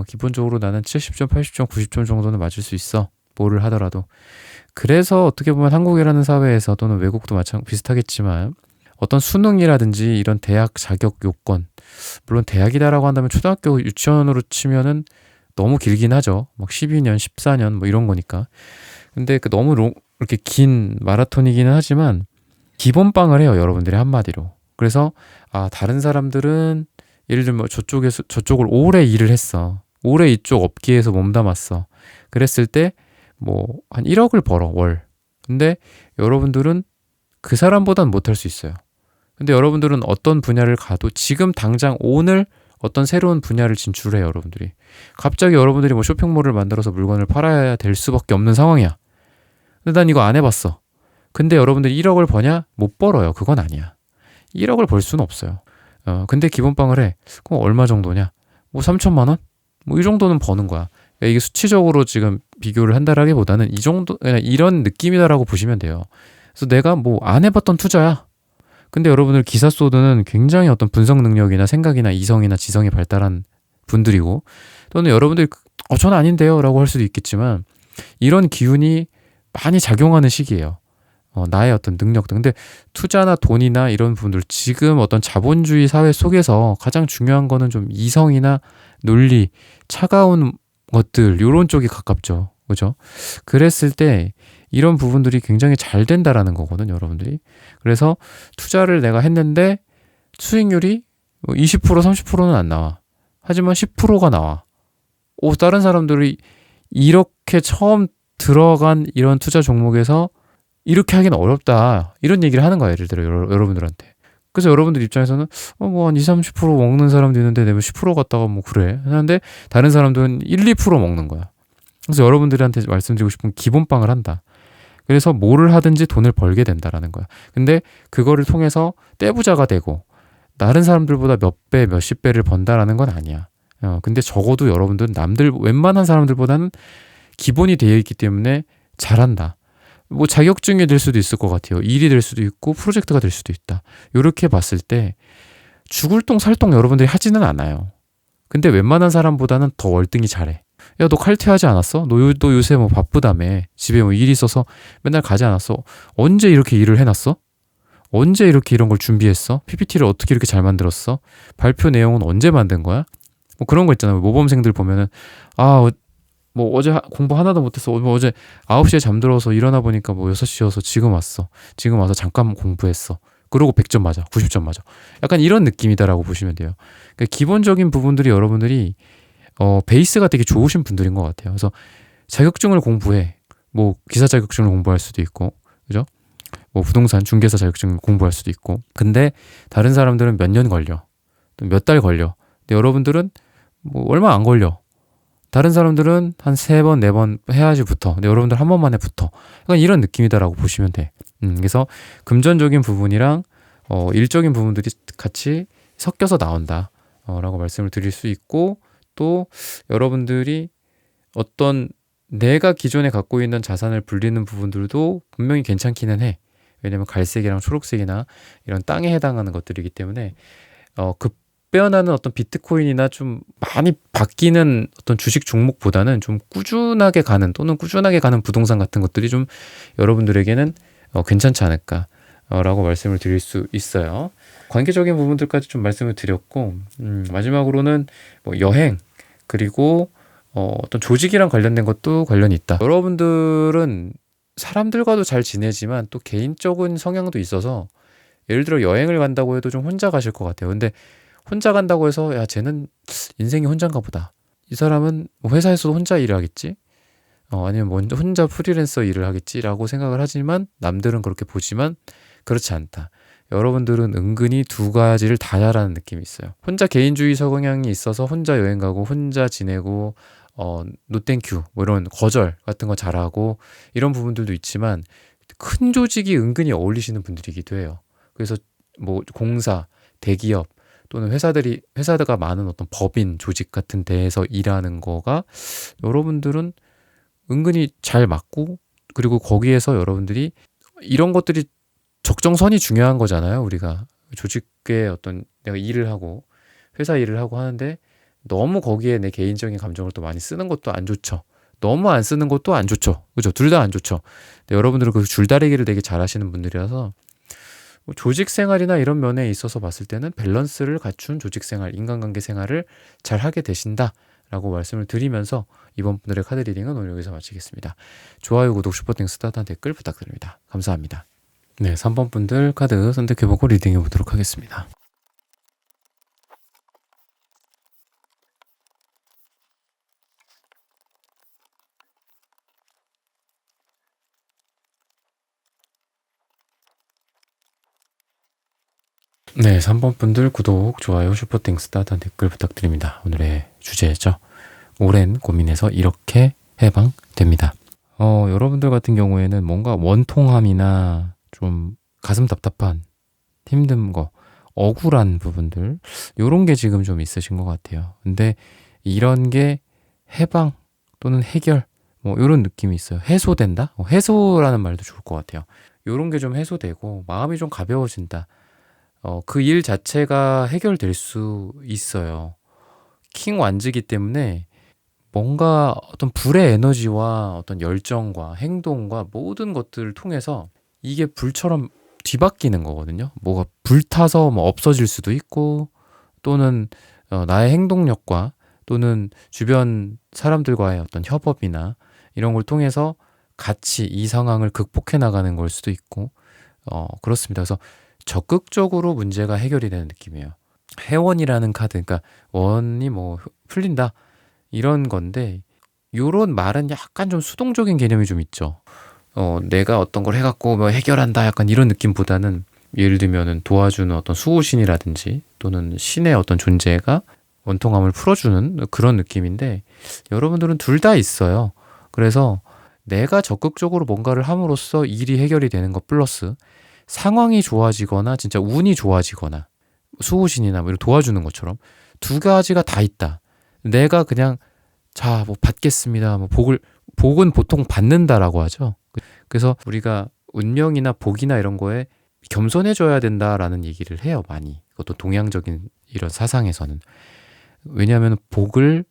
기본적으로 나는 70점, 80점, 90점 정도는 맞을 수 있어. 뭐를 하더라도. 그래서 어떻게 보면 한국이라는 사회에서 또는 외국도 비슷하겠지만 어떤 수능이라든지 이런 대학 자격 요건, 물론 대학이다라고 한다면 초등학교 유치원으로 치면은 너무 길긴 하죠. 막 12년, 14년 뭐 이런 거니까. 근데 너무 이렇게 긴 마라톤이기는 하지만 기본빵을 해요, 여러분들이 한마디로. 그래서 다른 사람들은 예를 들면 저쪽을 오래 일을 했어. 오래 이쪽 업계에서 몸담았어. 그랬을 때 뭐 한 1억을 벌어, 월. 근데 여러분들은 그 사람보단 못할 수 있어요. 근데 여러분들은 어떤 분야를 가도 지금 당장 오늘 어떤 새로운 분야를 진출해요, 여러분들이. 갑자기 여러분들이 뭐 쇼핑몰을 만들어서 물건을 팔아야 될 수밖에 없는 상황이야. 근데 난 이거 안 해봤어. 근데 여러분들이 1억을 버냐? 못 벌어요. 그건 아니야. 1억을 벌 수는 없어요. 근데 기본빵을 해. 그럼 얼마 정도냐? 뭐 3천만 원? 뭐 이 정도는 버는 거야. 그러니까 이게 수치적으로 지금 비교를 한다라기보다는 이 정도, 그냥 이런 느낌이다라고 보시면 돼요. 그래서 내가 뭐 안 해봤던 투자야. 근데 여러분들 기사 소드는 굉장히 어떤 분석 능력이나 생각이나 이성이나 지성이 발달한 분들이고, 또는 여러분들이 저는 아닌데요 라고 할 수도 있겠지만 이런 기운이 많이 작용하는 시기예요. 나의 어떤 능력들. 근데 투자나 돈이나 이런 부분들, 지금 어떤 자본주의 사회 속에서 가장 중요한 거는 좀 이성이나 논리, 차가운 것들, 요런 쪽이 가깝죠. 그죠? 그랬을 때 이런 부분들이 굉장히 잘 된다라는 거거든요, 여러분들이. 그래서 투자를 내가 했는데 수익률이 20%, 30%는 안 나와. 하지만 10%가 나와. 다른 사람들이 이렇게 처음 들어간 이런 투자 종목에서 이렇게 하기는 어렵다. 이런 얘기를 하는 거야, 예를 들어 여러분들한테. 그래서 여러분들 입장에서는 뭐 한 20, 30% 먹는 사람도 있는데 내가 10% 갖다가 뭐 그래. 하는데 다른 사람들은 1, 2% 먹는 거야. 그래서 여러분들한테 말씀드리고 싶은 기본빵을 한다. 그래서 뭐를 하든지 돈을 벌게 된다라는 거야. 근데 그거를 통해서 떼부자가 되고 다른 사람들보다 몇 배, 몇십 배를 번다라는 건 아니야. 근데 적어도 여러분들은 웬만한 사람들보다는 기본이 되어 있기 때문에 잘한다. 뭐 자격증이 될 수도 있을 것 같아요. 일이 될 수도 있고 프로젝트가 될 수도 있다. 이렇게 봤을 때 죽을 똥 살똥 여러분들이 하지는 않아요. 근데 웬만한 사람보다는 더 월등히 잘해. 야, 너 칼퇴하지 않았어? 너 요새 뭐 바쁘다며. 집에 뭐 일이 있어서 맨날 가지 않았어? 언제 이렇게 일을 해놨어? 언제 이렇게 이런 걸 준비했어? PPT를 어떻게 이렇게 잘 만들었어? 발표 내용은 언제 만든 거야? 뭐 그런 거 있잖아요. 모범생들 보면은 뭐 어제 공부 하나도 못했어. 뭐 어제 9시에 잠들어서 일어나 보니까 뭐 6시여서 지금 왔어. 지금 와서 잠깐 공부했어. 그러고 100점 맞아. 90점 맞아. 약간 이런 느낌이다라고 보시면 돼요. 그러니까 기본적인 부분들이 여러분들이 베이스가 되게 좋으신 분들인 것 같아요. 그래서 자격증을 공부해. 뭐 기사 자격증을 공부할 수도 있고, 그죠? 뭐 부동산 중개사 자격증을 공부할 수도 있고. 근데 다른 사람들은 몇 년 걸려. 또 몇 달 걸려. 근데 여러분들은 뭐 얼마 안 걸려. 다른 사람들은 한 3번, 4번 해야지 붙어. 근데 여러분들 한 번만에 붙어. 약간 이런 느낌이다라고 보시면 돼. 그래서 금전적인 부분이랑 일적인 부분들이 같이 섞여서 나온다. 라고 말씀을 드릴 수 있고, 또 여러분들이 어떤 내가 기존에 갖고 있는 자산을 불리는 부분들도 분명히 괜찮기는 해. 왜냐면 갈색이랑 초록색이나 이런 땅에 해당하는 것들이기 때문에 급변하는 어떤 비트코인이나 좀 많이 바뀌는 어떤 주식 종목보다는 좀 꾸준하게 가는 또는 꾸준하게 가는 부동산 같은 것들이 좀 여러분들에게는 괜찮지 않을까 라고 말씀을 드릴 수 있어요. 관계적인 부분들까지 좀 말씀을 드렸고, 마지막으로는 뭐 여행, 그리고 어떤 조직이랑 관련된 것도 관련이 있다. 여러분들은 사람들과도 잘 지내지만 또 개인적인 성향도 있어서 예를 들어 여행을 간다고 해도 좀 혼자 가실 것 같아요. 근데 혼자 간다고 해서 야, 쟤는 인생이 혼자인가 보다. 이 사람은 회사에서도 혼자 일을 하겠지? 아니면 먼저 혼자 프리랜서 일을 하겠지라고 생각을 하지만 남들은 그렇게 보지만 그렇지 않다. 여러분들은 은근히 두 가지를 다 잘하는 느낌이 있어요. 혼자 개인주의 성향이 있어서 혼자 여행 가고 혼자 지내고 노땡큐 뭐 이런 거절 같은 거 잘하고 이런 부분들도 있지만 큰 조직이 은근히 어울리시는 분들이기도 해요. 그래서 뭐 공사, 대기업 또는 회사가 많은 어떤 법인 조직 같은 데에서 일하는 거가 여러분들은 은근히 잘 맞고, 그리고 거기에서 여러분들이 이런 것들이 적정선이 중요한 거잖아요. 우리가 조직의 어떤 내가 일을 하고 회사 일을 하고 하는데 너무 거기에 내 개인적인 감정을 또 많이 쓰는 것도 안 좋죠. 너무 안 쓰는 것도 안 좋죠. 그죠? 둘 다 안 좋죠. 근데 여러분들은 그 줄다리기를 되게 잘하시는 분들이라서 뭐 조직 생활이나 이런 면에 있어서 봤을 때는 밸런스를 갖춘 조직 생활, 인간관계 생활을 잘 하게 되신다라고 말씀을 드리면서 이번 분들의 카드 리딩은 오늘 여기서 마치겠습니다. 좋아요, 구독, 슈퍼땡, 스타트, 댓글 부탁드립니다. 감사합니다. 네, 3번 분들 카드 선택해보고 리딩해 보도록 하겠습니다. 네, 3번 분들 구독, 좋아요, 슈퍼땡, 스타트, 댓글 부탁드립니다. 오늘의 주제죠. 오랜 고민에서 이렇게 해방됩니다. 여러분들 같은 경우에는 뭔가 원통함이나 좀 가슴 답답한, 힘든 거, 억울한 부분들, 요런 게 지금 좀 있으신 것 같아요. 근데 이런 게 해방 또는 해결, 뭐 요런 느낌이 있어요. 해소된다? 해소라는 말도 좋을 것 같아요. 요런 게 좀 해소되고 마음이 좀 가벼워진다. 그 일 자체가 해결될 수 있어요. 킹 완즈기 때문에 뭔가 어떤 불의 에너지와 어떤 열정과 행동과 모든 것들을 통해서 이게 불처럼 뒤바뀌는 거거든요. 뭐가 불타서 뭐 없어질 수도 있고, 또는 나의 행동력과 또는 주변 사람들과의 어떤 협업이나 이런 걸 통해서 같이 이 상황을 극복해 나가는 걸 수도 있고, 그렇습니다. 그래서 적극적으로 문제가 해결이 되는 느낌이에요. 회원이라는 카드, 그러니까 원이 뭐 풀린다 이런 건데, 요런 말은 약간 좀 수동적인 개념이 좀 있죠. 내가 어떤 걸 해갖고 뭐 해결한다 약간 이런 느낌보다는, 예를 들면은 도와주는 어떤 수호신이라든지 또는 신의 어떤 존재가 원통함을 풀어주는 그런 느낌인데, 여러분들은 둘 다 있어요. 그래서 내가 적극적으로 뭔가를 함으로써 일이 해결이 되는 것 플러스 상황이 좋아지거나 진짜 운이 좋아지거나 수호신이나 뭐 이런 도와주는 것처럼 두 가지가 다 있다. 내가 그냥 자, 뭐 받겠습니다. 뭐 복은 보통 받는다라고 하죠. 그래서 우리가 운명이나 복이나 이런 거에 겸손해져야 된다라는 얘기를 해요, 많이. 그것도 동양적인 이런 사상에서는. 왜냐하면 복을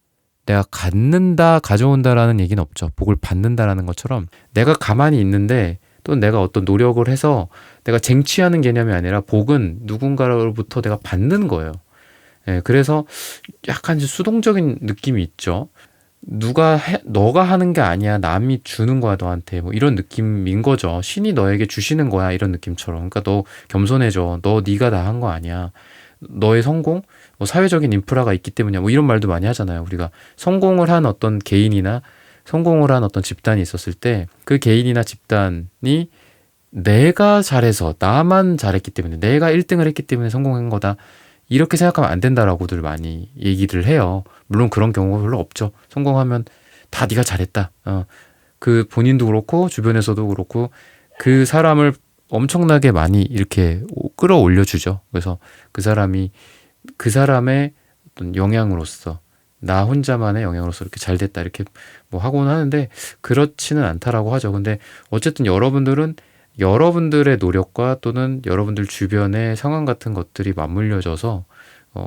내가 갖는다, 가져온다라는 얘기는 없죠. 복을 받는다라는 것처럼 내가 가만히 있는데, 또 내가 어떤 노력을 해서 내가 쟁취하는 개념이 아니라 복은 누군가로부터 내가 받는 거예요. 그래서 약간 수동적인 느낌이 있죠. 너가 하는 게 아니야. 남이 주는 거야, 너한테. 뭐 이런 느낌인 거죠. 신이 너에게 주시는 거야. 이런 느낌처럼. 그러니까 너 겸손해져. 네가 다 한 거 아니야. 너의 성공, 뭐 사회적인 인프라가 있기 때문이야. 뭐 이런 말도 많이 하잖아요. 우리가 성공을 한 어떤 개인이나 성공을 한 어떤 집단이 있었을 때 그 개인이나 집단이 내가 잘해서, 나만 잘했기 때문에, 내가 1등을 했기 때문에 성공한 거다. 이렇게 생각하면 안 된다라고들 많이 얘기를 해요. 물론 그런 경우가 별로 없죠. 성공하면 다 네가 잘했다. 그 본인도 그렇고 주변에서도 그렇고 그 사람을 엄청나게 많이 이렇게 끌어올려 주죠. 그래서 그 사람의 어떤 영향으로서, 나 혼자만의 영향으로서 이렇게 잘 됐다 이렇게 뭐 하고는 하는데, 그렇지는 않다라고 하죠. 근데 어쨌든 여러분들은 여러분들의 노력과 또는 여러분들 주변의 상황 같은 것들이 맞물려져서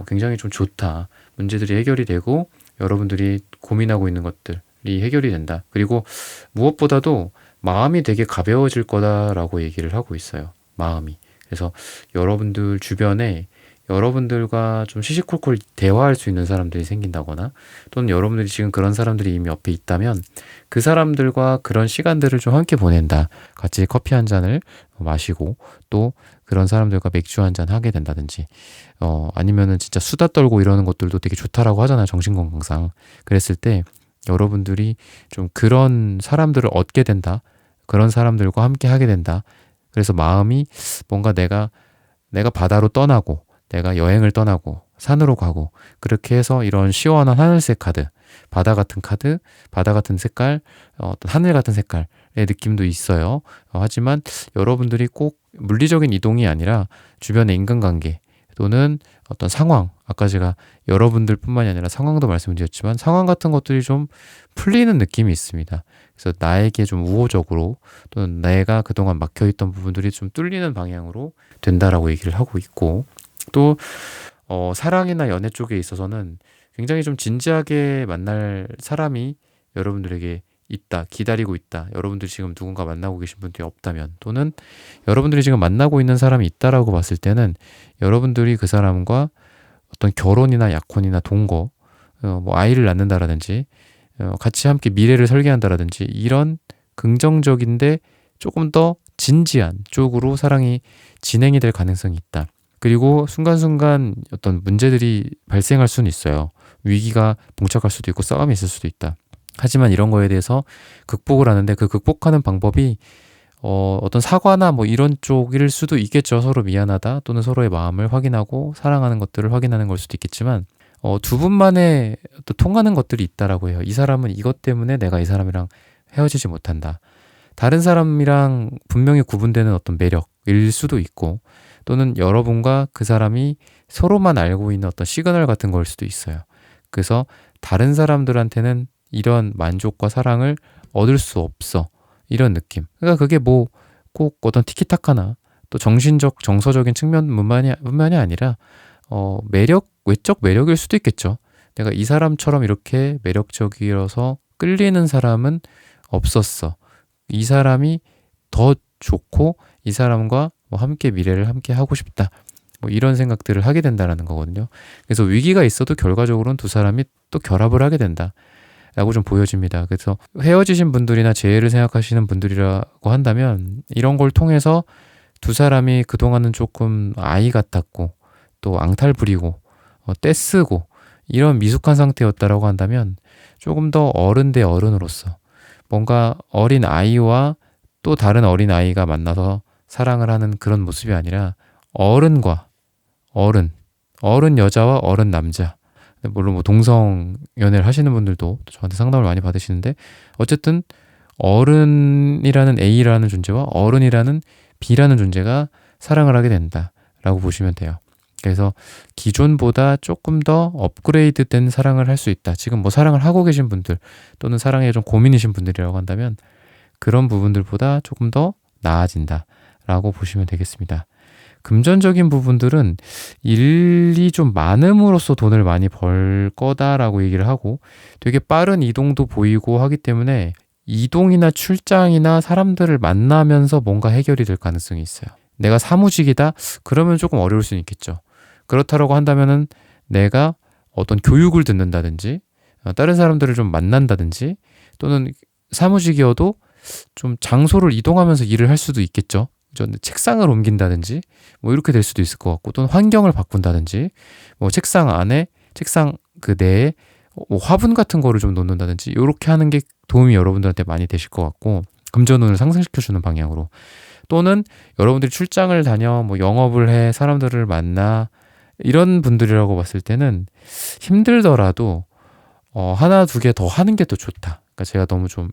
굉장히 좀 좋다. 문제들이 해결이 되고 여러분들이 고민하고 있는 것들이 해결이 된다. 그리고 무엇보다도 마음이 되게 가벼워질 거다라고 얘기를 하고 있어요. 마음이. 그래서 여러분들 주변에 여러분들과 좀 시시콜콜 대화할 수 있는 사람들이 생긴다거나, 또는 여러분들이 지금 그런 사람들이 이미 옆에 있다면 그 사람들과 그런 시간들을 좀 함께 보낸다. 같이 커피 한 잔을 마시고 또 그런 사람들과 맥주 한 잔 하게 된다든지, 아니면은 진짜 수다 떨고 이러는 것들도 되게 좋다라고 하잖아요. 정신건강상. 그랬을 때 여러분들이 좀 그런 사람들을 얻게 된다. 그런 사람들과 함께 하게 된다. 그래서 마음이 뭔가 내가 바다로 떠나고 내가 여행을 떠나고 산으로 가고, 그렇게 해서 이런 시원한 하늘색 카드, 바다 같은 카드, 바다 같은 색깔, 어떤 하늘 같은 색깔의 느낌도 있어요. 하지만 여러분들이 꼭 물리적인 이동이 아니라 주변의 인간관계 또는 어떤 상황, 아까 제가 여러분들뿐만이 아니라 상황도 말씀드렸지만 상황 같은 것들이 좀 풀리는 느낌이 있습니다. 그래서 나에게 좀 우호적으로 또는 내가 그동안 막혀있던 부분들이 좀 뚫리는 방향으로 된다라고 얘기를 하고 있고, 또 사랑이나 연애 쪽에 있어서는 굉장히 좀 진지하게 만날 사람이 여러분들에게 있다, 기다리고 있다. 여러분들이 지금 누군가 만나고 계신 분들이 없다면, 또는 여러분들이 지금 만나고 있는 사람이 있다라고 봤을 때는 여러분들이 그 사람과 어떤 결혼이나 약혼이나 동거, 뭐 아이를 낳는다라든지 같이 함께 미래를 설계한다라든지 이런 긍정적인데 조금 더 진지한 쪽으로 사랑이 진행이 될 가능성이 있다. 그리고 순간순간 어떤 문제들이 발생할 수는 있어요. 위기가 봉착할 수도 있고 싸움이 있을 수도 있다. 하지만 이런 거에 대해서 극복을 하는데 그 극복하는 방법이 어떤 사과나 뭐 이런 쪽일 수도 있겠죠. 서로 미안하다 또는 서로의 마음을 확인하고 사랑하는 것들을 확인하는 걸 수도 있겠지만 두 분만의 또 통하는 것들이 있다라고 해요. 이 사람은 이것 때문에 내가 이 사람이랑 헤어지지 못한다. 다른 사람이랑 분명히 구분되는 어떤 매력일 수도 있고, 또는 여러분과 그 사람이 서로만 알고 있는 어떤 시그널 같은 걸 수도 있어요. 그래서 다른 사람들한테는 이런 만족과 사랑을 얻을 수 없어. 이런 느낌. 그러니까 그게 뭐 꼭 어떤 티키타카나 또 정신적, 정서적인 측면뿐만이 아니라 매력, 외적 매력일 수도 있겠죠. 내가 이 사람처럼 이렇게 매력적이어서 끌리는 사람은 없었어. 이 사람이 더 좋고 이 사람과 뭐 함께 미래를 함께 하고 싶다. 뭐 이런 생각들을 하게 된다라는 거거든요. 그래서 위기가 있어도 결과적으로는 두 사람이 또 결합을 하게 된다. 라고 좀 보여집니다. 그래서 헤어지신 분들이나 재회를 생각하시는 분들이라고 한다면 이런 걸 통해서 두 사람이 그동안은 조금 아이 같았고 또 앙탈 부리고 떼쓰고 이런 미숙한 상태였다라고 한다면 조금 더 어른 대 어른으로서 뭔가 어린 아이와 또 다른 어린 아이가 만나서 사랑을 하는 그런 모습이 아니라 어른과 어른 여자와 어른 남자, 물론 뭐 동성 연애를 하시는 분들도 저한테 상담을 많이 받으시는데, 어쨌든 어른이라는 A라는 존재와 어른이라는 B라는 존재가 사랑을 하게 된다라고 보시면 돼요. 그래서 기존보다 조금 더 업그레이드된 사랑을 할 수 있다. 지금 뭐 사랑을 하고 계신 분들 또는 사랑에 좀 고민이신 분들이라고 한다면 그런 부분들보다 조금 더 나아진다라고 보시면 되겠습니다. 금전적인 부분들은 일이 좀 많음으로써 돈을 많이 벌 거다라고 얘기를 하고, 되게 빠른 이동도 보이고 하기 때문에 이동이나 출장이나 사람들을 만나면서 뭔가 해결이 될 가능성이 있어요. 내가 사무직이다? 그러면 조금 어려울 수는 있겠죠. 그렇다라고 한다면은 내가 어떤 교육을 듣는다든지 다른 사람들을 좀 만난다든지, 또는 사무직이어도 좀 장소를 이동하면서 일을 할 수도 있겠죠. 책상을 옮긴다든지 뭐 이렇게 될 수도 있을 것 같고, 또는 환경을 바꾼다든지 뭐 책상 안에 책상 그 내에 뭐 화분 같은 거를 좀 놓는다든지 이렇게 하는 게 도움이 여러분들한테 많이 되실 것 같고, 금전운을 상승시켜주는 방향으로. 또는 여러분들이 출장을 다녀 뭐 영업을 해 사람들을 만나 이런 분들이라고 봤을 때는 힘들더라도 하나 두 개 더 하는 게 더 좋다. 그러니까 제가 너무 좀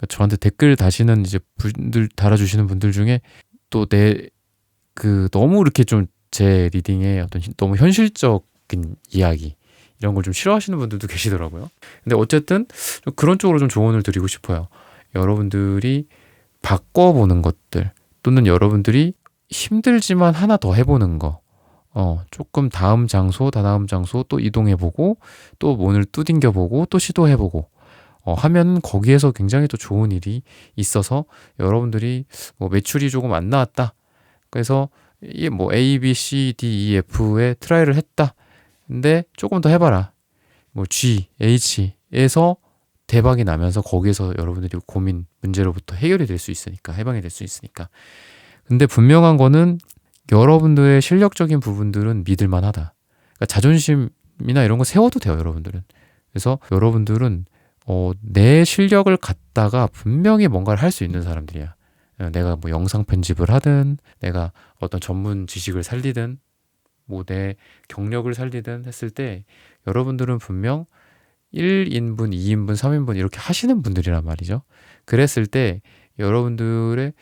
저한테 댓글 다시는 이제 분들 달아주시는 분들 중에 또 너무 이렇게 좀 제 리딩에 어떤 너무 현실적인 이야기 이런 걸 좀 싫어하시는 분들도 계시더라고요. 근데 어쨌든 좀 그런 쪽으로 좀 조언을 드리고 싶어요. 여러분들이 바꿔보는 것들, 또는 여러분들이 힘들지만 하나 더 해보는 거, 조금 다음 장소, 다다음 장소 또 이동해보고 또 문을 두딩겨보고 또 시도해보고 하면 거기에서 굉장히 또 좋은 일이 있어서 여러분들이 뭐 매출이 조금 안 나왔다. 그래서 이게 뭐 A, B, C, D, E, F에 트라이를 했다. 근데 조금 더 해봐라. 뭐 G, H에서 대박이 나면서 거기에서 여러분들이 고민, 문제로부터 해결이 될 수 있으니까, 해방이 될 수 있으니까. 근데 분명한 거는 여러분들의 실력적인 부분들은 믿을만 하다. 그러니까 자존심이나 이런 거 세워도 돼요, 여러분들은. 그래서 여러분들은 내 실력을 갖다가 분명히 뭔가를 할 수 있는 사람들이야. 내가 뭐 영상 편집을 하든, 내가 어떤 전문 지식을 살리든, 뭐 내 경력을 살리든 했을 때 여러분들은 분명 1인분, 2인분, 3인분 이렇게 하시는 분들이란 말이죠. 그랬을 때 여러분들의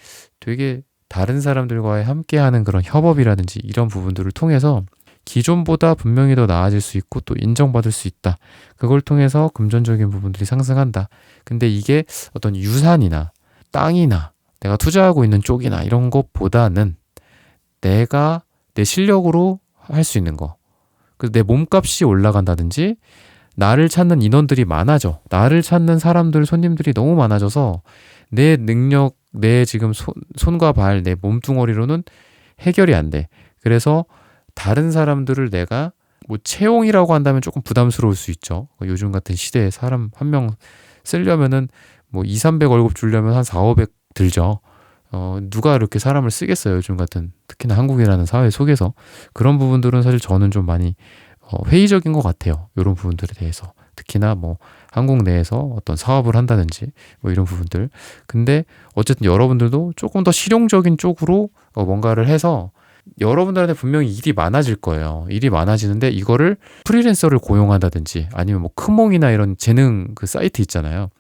되게 다른 사람들과의 함께하는 그런 협업이라든지 이런 부분들을 통해서 기존보다 분명히 더 나아질 수 있고 또 인정받을 수 있다. 그걸 통해서 금전적인 부분들이 상승한다. 근데 이게 어떤 유산이나 땅이나 내가 투자하고 있는 쪽이나 이런 것보다는 내가 내 실력으로 할 수 있는 거. 그래서 내 몸값이 올라간다든지 나를 찾는 인원들이 많아져. 나를 찾는 사람들, 손님들이 너무 많아져서 내 능력, 내 지금 손과 발, 내 몸뚱어리로는 해결이 안 돼. 그래서 다른 사람들을 내가 뭐 채용이라고 한다면 조금 부담스러울 수 있죠. 요즘 같은 시대에 사람 한 명 쓰려면은 뭐 2, 300 월급 주려면 한 4, 500 들죠. 누가 이렇게 사람을 쓰겠어요. 요즘 같은 특히나 한국이라는 사회 속에서. 그런 부분들은 사실 저는 좀 많이 회의적인 것 같아요. 이런 부분들에 대해서. 특히나 뭐 한국 내에서 어떤 사업을 한다든지 뭐 이런 부분들. 근데 어쨌든 여러분들도 조금 더 실용적인 쪽으로 뭔가를 해서 여러분들한테 분명히 일이 많아질 거예요. 일이 많아지는데 이거를 프리랜서를 고용한다든지 아니면 뭐 크몽이나 이런 재능 그 사이트 있잖아요.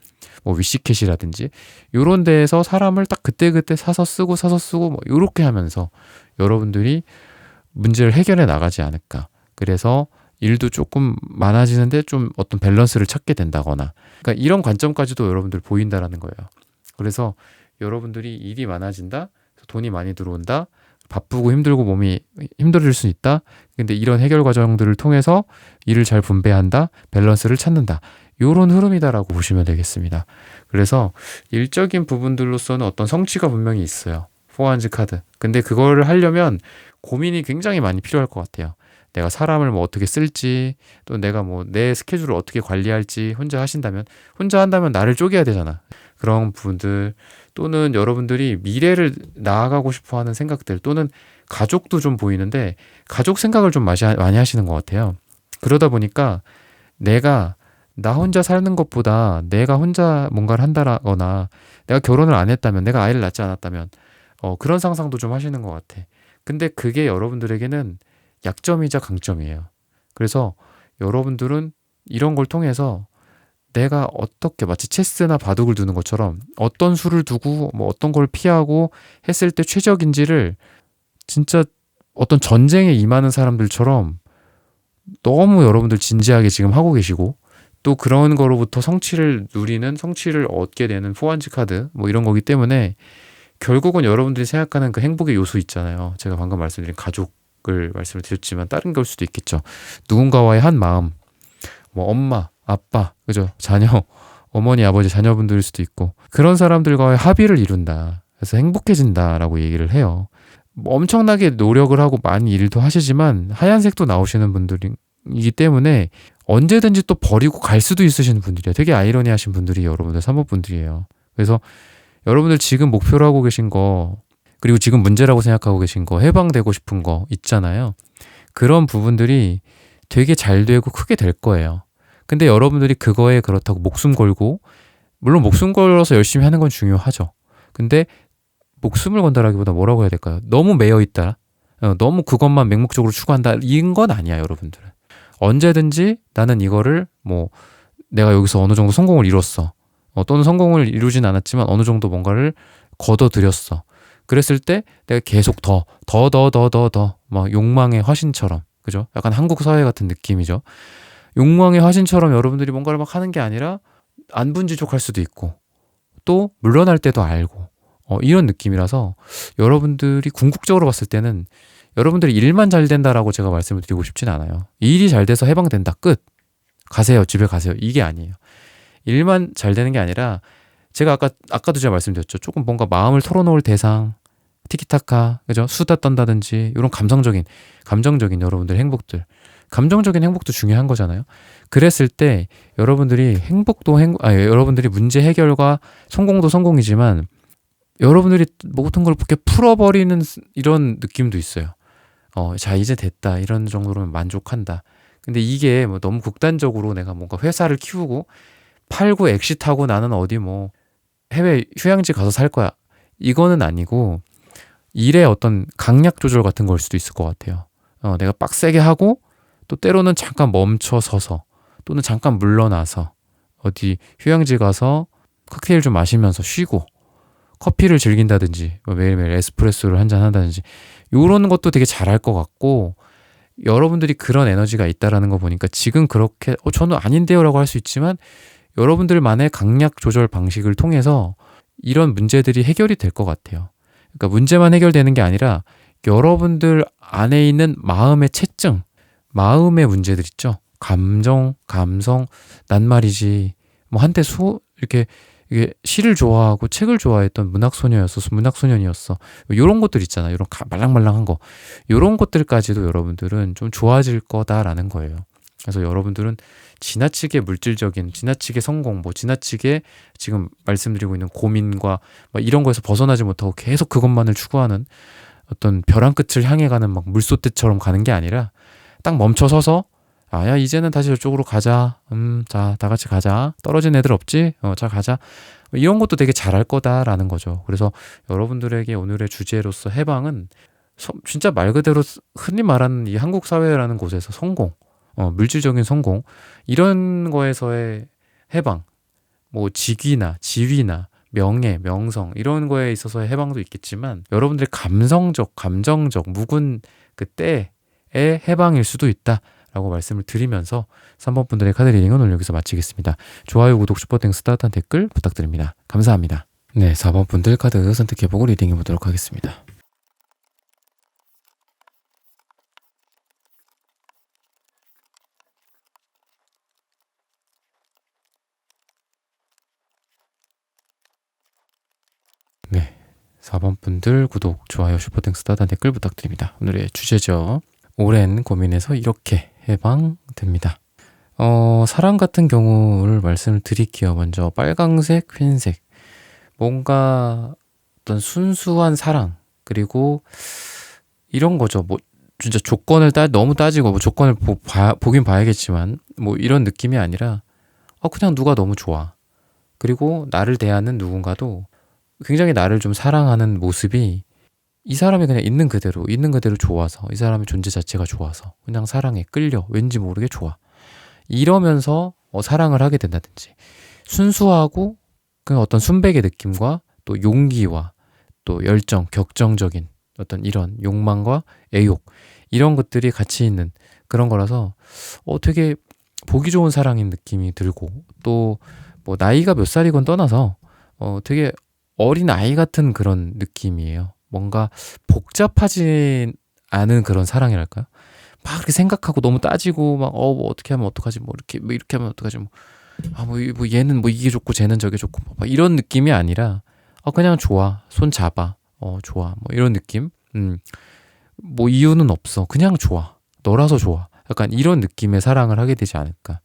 뭐 위시캣이라든지 이런 데에서 사람을 딱 그때그때 사서 쓰고 뭐 이렇게 하면서 여러분들이 문제를 해결해 나가지 않을까. 그래서 일도 조금 많아지는데 좀 어떤 밸런스를 찾게 된다거나 그러니까 이런 관점까지도 여러분들 보인다라는 거예요. 그래서 여러분들이 일이 많아진다, 돈이 많이 들어온다, 바쁘고 힘들고 몸이 힘들어질 수 있다. 근데 이런 해결 과정들을 통해서 일을 잘 분배한다, 밸런스를 찾는다. 이런 흐름이다라고 보시면 되겠습니다. 그래서 일적인 부분들로서는 어떤 성취가 분명히 있어요. 포한즈 카드. 근데 그거를 하려면 고민이 굉장히 많이 필요할 것 같아요. 내가 사람을 뭐 어떻게 쓸지, 또 내가 뭐 내 스케줄을 어떻게 관리할지 혼자 한다면 나를 쪼개야 되잖아. 그런 부분들 또는 여러분들이 미래를 나아가고 싶어 하는 생각들 또는 가족도 좀 보이는데 가족 생각을 좀 많이 하시는 것 같아요. 그러다 보니까 나 혼자 사는 것보다 내가 혼자 뭔가를 한다거나 내가 결혼을 안 했다면 내가 아이를 낳지 않았다면 그런 상상도 좀 하시는 것 같아. 근데 그게 여러분들에게는 약점이자 강점이에요. 그래서 여러분들은 이런 걸 통해서 내가 어떻게 마치 체스나 바둑을 두는 것처럼 어떤 수를 두고 뭐 어떤 걸 피하고 했을 때 최적인지를 진짜 어떤 전쟁에 임하는 사람들처럼 너무 여러분들 진지하게 지금 하고 계시고 또 그런 거로부터 성취를 얻게 되는 포환지 카드 뭐 이런 거기 때문에 결국은 여러분들이 생각하는 그 행복의 요소 있잖아요. 제가 방금 말씀드린 가족을 말씀을 드렸지만 다른 걸 수도 있겠죠. 누군가와의 한 마음, 뭐 엄마, 아빠, 그죠? 자녀, 어머니, 아버지, 자녀분들일 수도 있고 그런 사람들과의 합의를 이룬다. 그래서 행복해진다라고 얘기를 해요. 뭐 엄청나게 노력을 하고 많이 일도 하시지만 하얀색도 나오시는 분들이기 때문에 언제든지 또 버리고 갈 수도 있으신 분들이에요. 되게 아이러니하신 분들이 여러분들 사모분들이에요. 그래서 여러분들 지금 목표로 하고 계신 거 그리고 지금 문제라고 생각하고 계신 거 해방되고 싶은 거 있잖아요. 그런 부분들이 되게 잘 되고 크게 될 거예요. 근데 여러분들이 그거에 그렇다고 목숨 걸고 물론 목숨 걸어서 열심히 하는 건 중요하죠. 근데 목숨을 건다라기보다 뭐라고 해야 될까요? 너무 매여 있다. 너무 그것만 맹목적으로 추구한다. 이런 건 아니야, 여러분들은. 언제든지 나는 이거를 뭐 내가 여기서 어느 정도 성공을 이뤘어. 또는 성공을 이루진 않았지만 어느 정도 뭔가를 거둬들였어. 그랬을 때 내가 계속 더 막 욕망의 화신처럼 그죠? 약간 한국 사회 같은 느낌이죠. 욕망의 화신처럼 여러분들이 뭔가를 막 하는 게 아니라 안분지족할 수도 있고 또 물러날 때도 알고 이런 느낌이라서 여러분들이 궁극적으로 봤을 때는 여러분들이 일만 잘 된다라고 제가 말씀을 드리고 싶진 않아요. 일이 잘 돼서 해방된다. 끝. 가세요. 집에 가세요. 이게 아니에요. 일만 잘 되는 게 아니라 제가 아까도 제가 말씀드렸죠. 조금 뭔가 마음을 털어놓을 대상, 티키타카, 그죠? 수다 떤다든지 이런 감정적인 여러분들의 행복들. 감정적인 행복도 중요한 거잖아요. 그랬을 때 여러분들이 여러분들이 문제 해결과 성공도 성공이지만 여러분들이 모든 걸 이렇게 풀어버리는 이런 느낌도 있어요. 자, 이제 됐다. 이런 정도로는 만족한다. 근데 이게 뭐 너무 극단적으로 내가 뭔가 회사를 키우고 팔고 엑시트하고 나는 어디 뭐 해외 휴양지 가서 살 거야. 이거는 아니고 일의 어떤 강약 조절 같은 걸 수도 있을 것 같아요. 내가 빡세게 하고 또 때로는 잠깐 멈춰 서서 또는 잠깐 물러나서 어디 휴양지 가서 칵테일 좀 마시면서 쉬고 커피를 즐긴다든지 뭐 매일매일 에스프레소를 한잔 한다든지 요런 것도 되게 잘할 것 같고, 여러분들이 그런 에너지가 있다라는 거 보니까 지금 그렇게 저는 아닌데요 라고 할 수 있지만 여러분들만의 강약 조절 방식을 통해서 이런 문제들이 해결이 될 것 같아요. 그러니까 문제만 해결되는 게 아니라 여러분들 안에 있는 마음의 채증, 마음의 문제들 있죠. 감정, 감성, 난 말이지 뭐 한때 이렇게 이게 시를 좋아하고 책을 좋아했던 문학소년이었어. 요런 것들 있잖아. 요런 말랑말랑한 거. 요런 것들까지도 여러분들은 좀 좋아질 거다라는 거예요. 그래서 여러분들은 지나치게 물질적인, 지나치게 성공, 뭐 지나치게 지금 말씀드리고 있는 고민과 막 이런 거에서 벗어나지 못하고 계속 그것만을 추구하는 어떤 벼랑 끝을 향해 가는 막 물소떼처럼 가는 게 아니라 딱 멈춰서서 야, 이제는 다시 저쪽으로 가자. 자, 다 같이 가자. 떨어진 애들 없지? 자, 가자. 이런 것도 되게 잘할 거다라는 거죠. 그래서 여러분들에게 오늘의 주제로서 해방은 진짜 말 그대로 흔히 말하는 이 한국 사회라는 곳에서 성공, 물질적인 성공, 이런 거에서의 해방, 뭐 직위나 지위나 명예, 명성, 이런 거에 있어서의 해방도 있겠지만 여러분들의 감정적, 묵은 그 때의 해방일 수도 있다. 라고 말씀을 드리면서 3번 분들의 카드 리딩은 오늘 여기서 마치겠습니다. 좋아요, 구독, 슈퍼땡스, 따뜻한 댓글 부탁드립니다. 감사합니다. 네, 4번 분들 카드 선택해보고 리딩해보도록 하겠습니다. 네, 4번 분들 구독, 좋아요, 슈퍼땡스, 따뜻한 댓글 부탁드립니다. 오늘의 주제죠. 오랜 고민에서 이렇게 해방됩니다. 사랑 같은 경우를 말씀을 드릴게요. 먼저 빨강색, 흰색. 뭔가 어떤 순수한 사랑, 그리고 이런 거죠. 뭐 진짜 조건을 너무 따지고 뭐 조건을 보긴 봐야겠지만 뭐 이런 느낌이 아니라 그냥 누가 너무 좋아. 그리고 나를 대하는 누군가도 굉장히 나를 좀 사랑하는 모습이 이 사람이 그냥 있는 그대로 좋아서, 이 사람의 존재 자체가 좋아서 그냥 사랑에 끌려, 왠지 모르게 좋아. 이러면서 사랑을 하게 된다든지, 순수하고 그 어떤 순백의 느낌과 또 용기와 또 열정, 격정적인 어떤 이런 욕망과 애욕, 이런 것들이 같이 있는 그런 거라서 되게 보기 좋은 사랑인 느낌이 들고, 또 뭐 나이가 몇 살이건 떠나서 되게 어린 아이 같은 그런 느낌이에요. 뭔가 복잡하지 않은 그런 사랑이랄까요? 막 그렇게 생각하고 너무 따지고 막 뭐 어떻게 하면 어떡하지, 뭐 이렇게 하면 어떡하지, 뭐 얘는 뭐 이게 좋고 쟤는 저게 좋고 막 이런 느낌이 아니라 그냥 좋아, 손 잡아, 좋아, 뭐 이런 느낌. 뭐 이유는 없어, 그냥 좋아, 너라서 좋아, 약간 이런 느낌의 사랑을 하게 되지 않을까.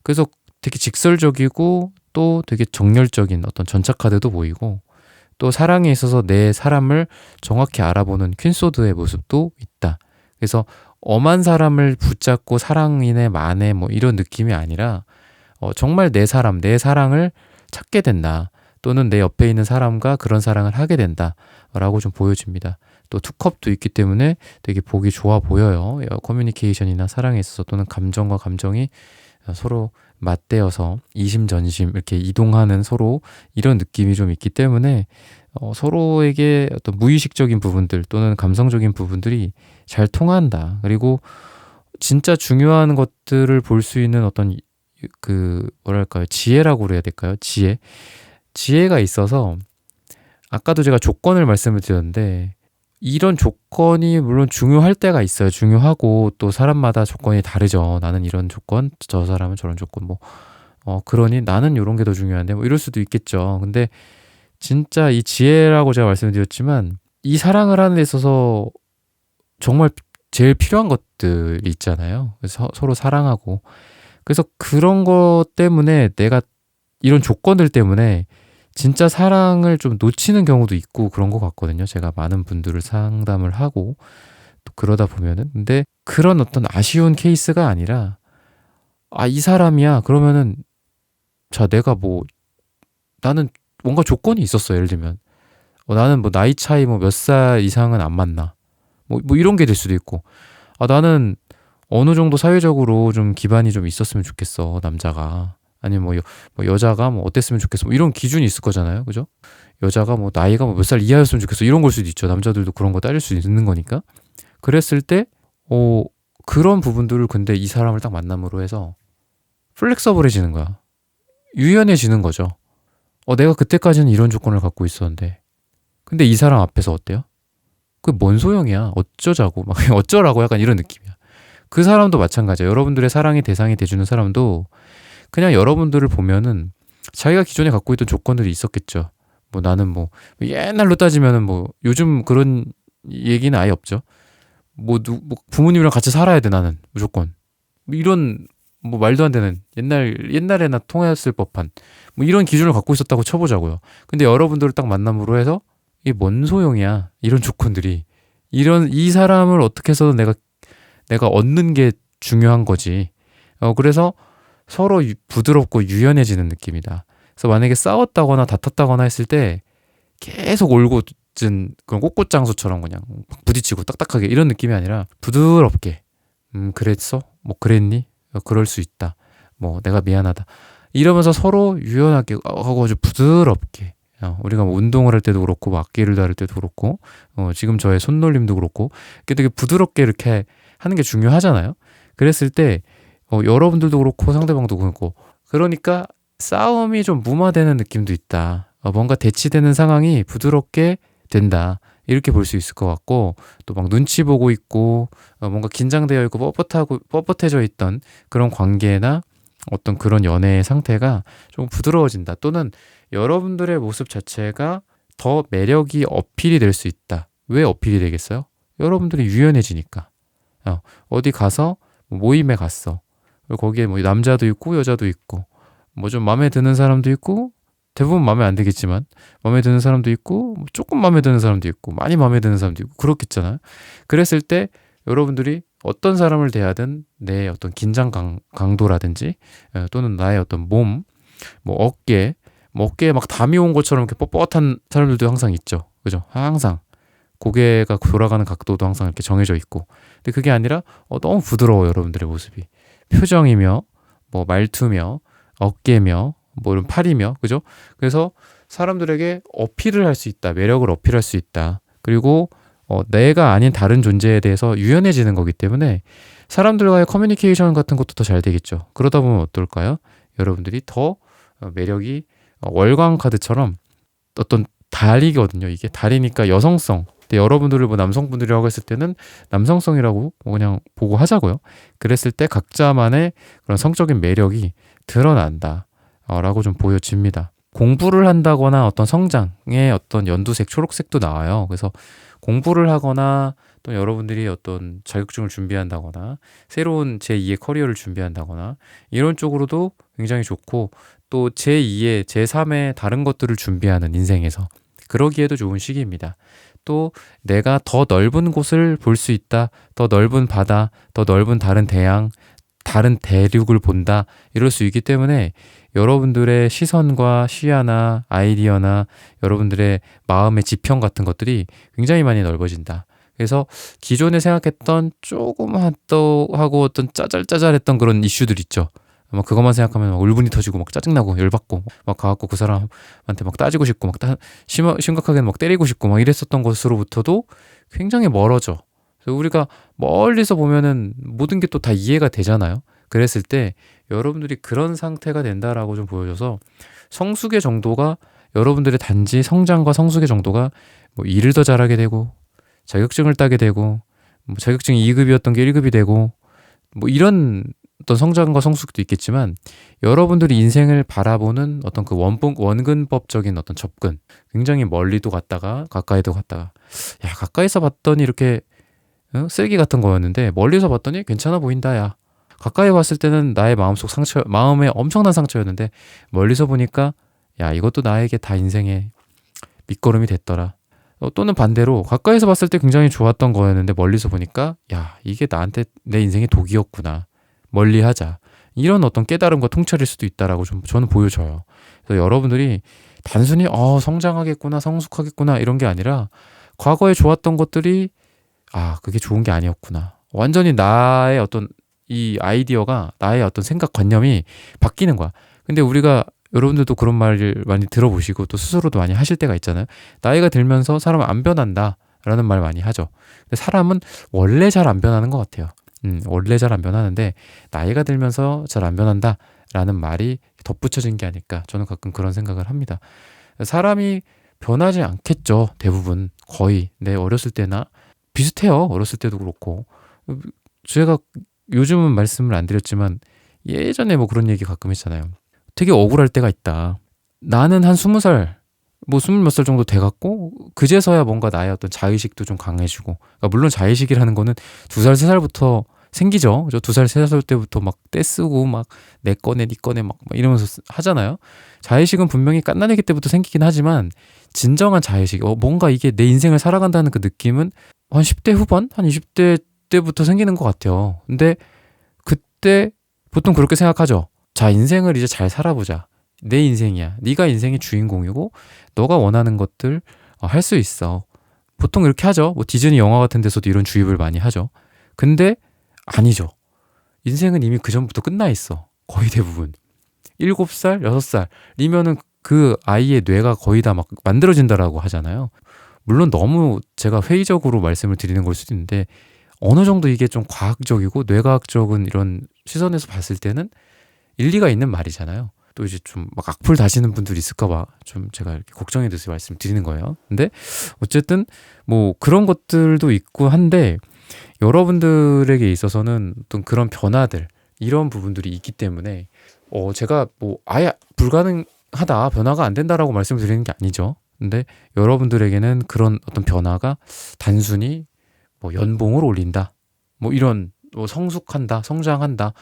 그래서 되게 직설적이고 또 되게 정열적인 어떤 전차 카드도 보이고, 또 사랑에 있어서 내 사람을 정확히 알아보는 퀸소드의 모습도 있다. 그래서 엄한 사람을 붙잡고 사랑인의 만에 뭐 이런 느낌이 아니라 정말 내 사랑을 찾게 된다. 또는 내 옆에 있는 사람과 그런 사랑을 하게 된다 라고 좀 보여집니다. 또 투컵도 있기 때문에 되게 보기 좋아 보여요. 커뮤니케이션이나 사랑에 있어서, 또는 감정과 감정이 서로 맞대어서 이심전심 이렇게 이동하는 서로 이런 느낌이 좀 있기 때문에 서로에게 어떤 무의식적인 부분들 또는 감성적인 부분들이 잘 통한다. 그리고 진짜 중요한 것들을 볼 수 있는 어떤 뭐랄까요, 지혜라고 그래야 될까요? 지혜가 있어서, 아까도 제가 조건을 말씀을 드렸는데 이런 조건이 물론 중요할 때가 있어요. 중요하고 또 사람마다 조건이 다르죠. 나는 이런 조건, 저 사람은 저런 조건, 그러니 나는 이런 게 더 중요한데 뭐 이럴 수도 있겠죠. 근데 진짜 이 지혜라고 제가 말씀드렸지만 이 사랑을 하는 데 있어서 정말 제일 필요한 것들이 있잖아요. 그래서 서로 사랑하고, 그래서 그런 것 때문에 내가 이런 조건들 때문에 진짜 사랑을 좀 놓치는 경우도 있고 그런 것 같거든요. 제가 많은 분들을 상담을 하고 또 그러다 보면은. 근데 그런 어떤 아쉬운 케이스가 아니라 이 사람이야 그러면은, 자, 나는 뭔가 조건이 있었어. 예를 들면 나는 뭐 나이 차이 몇 살 이상은 안 만나, 뭐 이런 게 될 수도 있고, 나는 어느 정도 사회적으로 좀 기반이 좀 있었으면 좋겠어, 남자가. 아니면 뭐 여자가 뭐 어땠으면 좋겠어. 뭐 이런 기준이 있을 거잖아요. 그죠? 여자가 뭐 나이가 뭐 몇 살 이하였으면 좋겠어. 이런 걸 수도 있죠. 남자들도 그런 거 따질 수 있는 거니까. 그랬을 때, 어, 그런 부분들을 근데 이 사람을 딱 만남으로 해서 플렉서블해지는 거야. 유연해지는 거죠. 내가 그때까지는 이런 조건을 갖고 있었는데. 근데 이 사람 앞에서 어때요? 그게 뭔 소용이야? 어쩌자고. 막 어쩌라고 약간 이런 느낌이야. 그 사람도 마찬가지야. 여러분들의 사랑의 대상이 돼주는 사람도 그냥 여러분들을 보면은 자기가 기존에 갖고 있던 조건들이 있었겠죠. 뭐 나는 뭐 옛날로 따지면은 뭐 요즘 그런 얘기는 아예 없죠. 뭐 부모님이랑 같이 살아야 돼 나는 무조건. 뭐 이런 뭐 말도 안 되는 옛날에나 통했을 법한 뭐 이런 기준을 갖고 있었다고 쳐보자고요. 근데 여러분들을 딱 만남으로 해서 이게 뭔 소용이야? 이런 조건들이 이런 이 사람을 어떻게 해서든 내가 얻는 게 중요한 거지. 그래서 서로 부드럽고 유연해지는 느낌이다. 그래서 만약에 싸웠다거나 다퉜다거나 했을 때 계속 올곧은 그런 꼿꼿장수처럼 그냥 막 부딪히고 딱딱하게 이런 느낌이 아니라 부드럽게 그랬어? 뭐 그랬니? 그럴 수 있다. 뭐 내가 미안하다. 이러면서 서로 유연하게 하고 아주 부드럽게 우리가 뭐 운동을 할 때도 그렇고 뭐 악기를 다룰 때도 그렇고 지금 저의 손놀림도 그렇고 이렇게 되게 부드럽게 이렇게 하는 게 중요하잖아요. 그랬을 때 여러분들도 그렇고 상대방도 그렇고 그러니까 싸움이 좀 무마되는 느낌도 있다. 뭔가 대치되는 상황이 부드럽게 된다. 이렇게 볼 수 있을 것 같고 또 막 눈치 보고 있고 뭔가 긴장되어 있고 뻣뻣해져 있던 그런 관계나 어떤 그런 연애의 상태가 좀 부드러워진다. 또는 여러분들의 모습 자체가 더 매력이 어필이 될 수 있다. 왜 어필이 되겠어요? 여러분들이 유연해지니까. 어디 가서 모임에 갔어. 그리고 거기에 뭐 남자도 있고 여자도 있고 뭐 좀 마음에 드는 사람도 있고 대부분 마음에 안 들겠지만 마음에 드는 사람도 있고 뭐 조금 마음에 드는 사람도 있고 많이 마음에 드는 사람도 있고 그렇겠잖아요. 그랬을 때 여러분들이 어떤 사람을 대하든 내 어떤 긴장 강도라든지 또는 나의 어떤 몸, 뭐 어깨에 막 담이 온 것처럼 이렇게 뻣뻣한 사람들도 항상 있죠. 그죠? 항상 고개가 돌아가는 각도도 항상 이렇게 정해져 있고 근데 그게 아니라 너무 부드러워요. 여러분들의 모습이 표정이며 뭐 말투며 어깨며 뭐 이런 팔이며 그죠? 그래서 사람들에게 어필을 할 수 있다. 매력을 어필할 수 있다. 그리고 내가 아닌 다른 존재에 대해서 유연해지는 거기 때문에 사람들과의 커뮤니케이션 같은 것도 더 잘 되겠죠. 그러다 보면 어떨까요? 여러분들이 더 매력이 월광 카드처럼 어떤 달이거든요. 이게 달이니까 여성성. 근데 여러분들을 뭐 남성분들이라고 했을 때는 남성성이라고 그냥 보고 하자고요. 그랬을 때 각자만의 그런 성적인 매력이 드러난다. 라고 좀 보여집니다. 공부를 한다거나 어떤 성장의 어떤 연두색, 초록색도 나와요. 그래서 공부를 하거나 또 여러분들이 어떤 자격증을 준비한다거나 새로운 제2의 커리어를 준비한다거나 이런 쪽으로도 굉장히 좋고 또 제2의, 제3의 다른 것들을 준비하는 인생에서 그러기에도 좋은 시기입니다. 또 내가 더 넓은 곳을 볼 수 있다. 더 넓은 바다, 더 넓은 다른 대양, 다른 대륙을 본다. 이럴 수 있기 때문에 여러분들의 시선과 시야나 아이디어나 여러분들의 마음의 지평 같은 것들이 굉장히 많이 넓어진다. 그래서 기존에 생각했던 조그맣다고 어떤 짜잘짜잘했던 그런 이슈들 있죠. 막 그것만 생각하면 막 울분이 터지고 막 짜증나고 열받고 막 가갖고 그 사람한테 막 따지고 싶고 막 심각하게 막 때리고 싶고 막 이랬었던 것으로부터도 굉장히 멀어져. 그래서 우리가 멀리서 보면은 모든 게 또 다 이해가 되잖아요. 그랬을 때 여러분들이 그런 상태가 된다라고 좀 보여줘서 성숙의 정도가 여러분들의 단지 성장과 성숙의 정도가 뭐 일을 더 잘하게 되고 자격증을 따게 되고 뭐 자격증이 2급이었던 게 1급이 되고 뭐 이런 어떤 성장과 성숙도 있겠지만 여러분들이 인생을 바라보는 어떤 그 원근법적인 어떤 접근 굉장히 멀리도 갔다가 가까이도 갔다가 야 가까이서 봤더니 이렇게 쓰레기 같은 거였는데 멀리서 봤더니 괜찮아 보인다 야 가까이 봤을 때는 나의 마음에 엄청난 상처였는데 멀리서 보니까 야 이것도 나에게 다 인생의 밑거름이 됐더라. 또는 반대로 가까이서 봤을 때 굉장히 좋았던 거였는데 멀리서 보니까 야 이게 나한테 내 인생의 독이었구나. 멀리하자. 이런 어떤 깨달음과 통찰일 수도 있다라고 저는 보여져요. 그래서 여러분들이 단순히 성장하겠구나 성숙하겠구나 이런 게 아니라 과거에 좋았던 것들이 그게 좋은 게 아니었구나. 완전히 나의 어떤 이 아이디어가 나의 어떤 생각관념이 바뀌는 거야. 근데 우리가 여러분들도 그런 말을 많이 들어보시고 또 스스로도 많이 하실 때가 있잖아요. 나이가 들면서 사람은 안 변한다 라는 말 많이 하죠. 근데 사람은 원래 잘 안 변하는 것 같아요. 원래 잘 안 변하는데 나이가 들면서 잘 안 변한다 라는 말이 덧붙여진 게 아닐까, 저는 가끔 그런 생각을 합니다. 사람이 변하지 않겠죠. 대부분 거의 내 어렸을 때나 비슷해요. 어렸을 때도 그렇고. 제가 요즘은 말씀을 안 드렸지만 예전에 뭐 그런 얘기 가끔 했잖아요. 되게 억울할 때가 있다. 나는 한 20살, 뭐 20몇 살 정도 돼갖고 그제서야 뭔가 나의 어떤 자의식도 좀 강해지고, 그러니까 물론 자의식이라는 거는 2살, 3살부터 생기죠. 저 2살, 3살 때부터 막 떼쓰고 막 내 꺼내, 니 꺼내 막 이러면서 하잖아요. 자의식은 분명히 갓난아기 때부터 생기긴 하지만 진정한 자의식, 뭔가 이게 내 인생을 살아간다는 그 느낌은 한 10대 후반? 한 20대 때부터 생기는 것 같아요. 근데 그때 보통 그렇게 생각하죠. 자, 인생을 이제 잘 살아보자. 내 인생이야. 네가 인생의 주인공이고 너가 원하는 것들 할 수 있어. 보통 이렇게 하죠. 뭐 디즈니 영화 같은 데서도 이런 주입을 많이 하죠. 근데 아니죠. 인생은 이미 그 전부터 끝나 있어. 거의 대부분. 7살, 6살이면은 그 아이의 뇌가 거의 다 막 만들어진다라고 하잖아요. 물론 너무 제가 회의적으로 말씀을 드리는 걸 수도 있는데 어느 정도 이게 좀 과학적이고 뇌과학적인 이런 시선에서 봤을 때는 일리가 있는 말이잖아요. 또 이제 좀 막 악플 다시는 분들이 있을까봐 좀 제가 이렇게 걱정이 돼서 말씀 드리는 거예요. 근데 어쨌든 뭐 그런 것들도 있고 한데 여러분들에게 있어서는 어떤 그런 변화들, 이런 부분들이 있기 때문에 제가 뭐 아예 불가능하다, 변화가 안 된다라고 말씀을 드리는 게 아니죠. 근데 여러분들에게는 그런 어떤 변화가 단순히 뭐 연봉을 올린다, 뭐 이런, 뭐 성숙한다, 성장한다,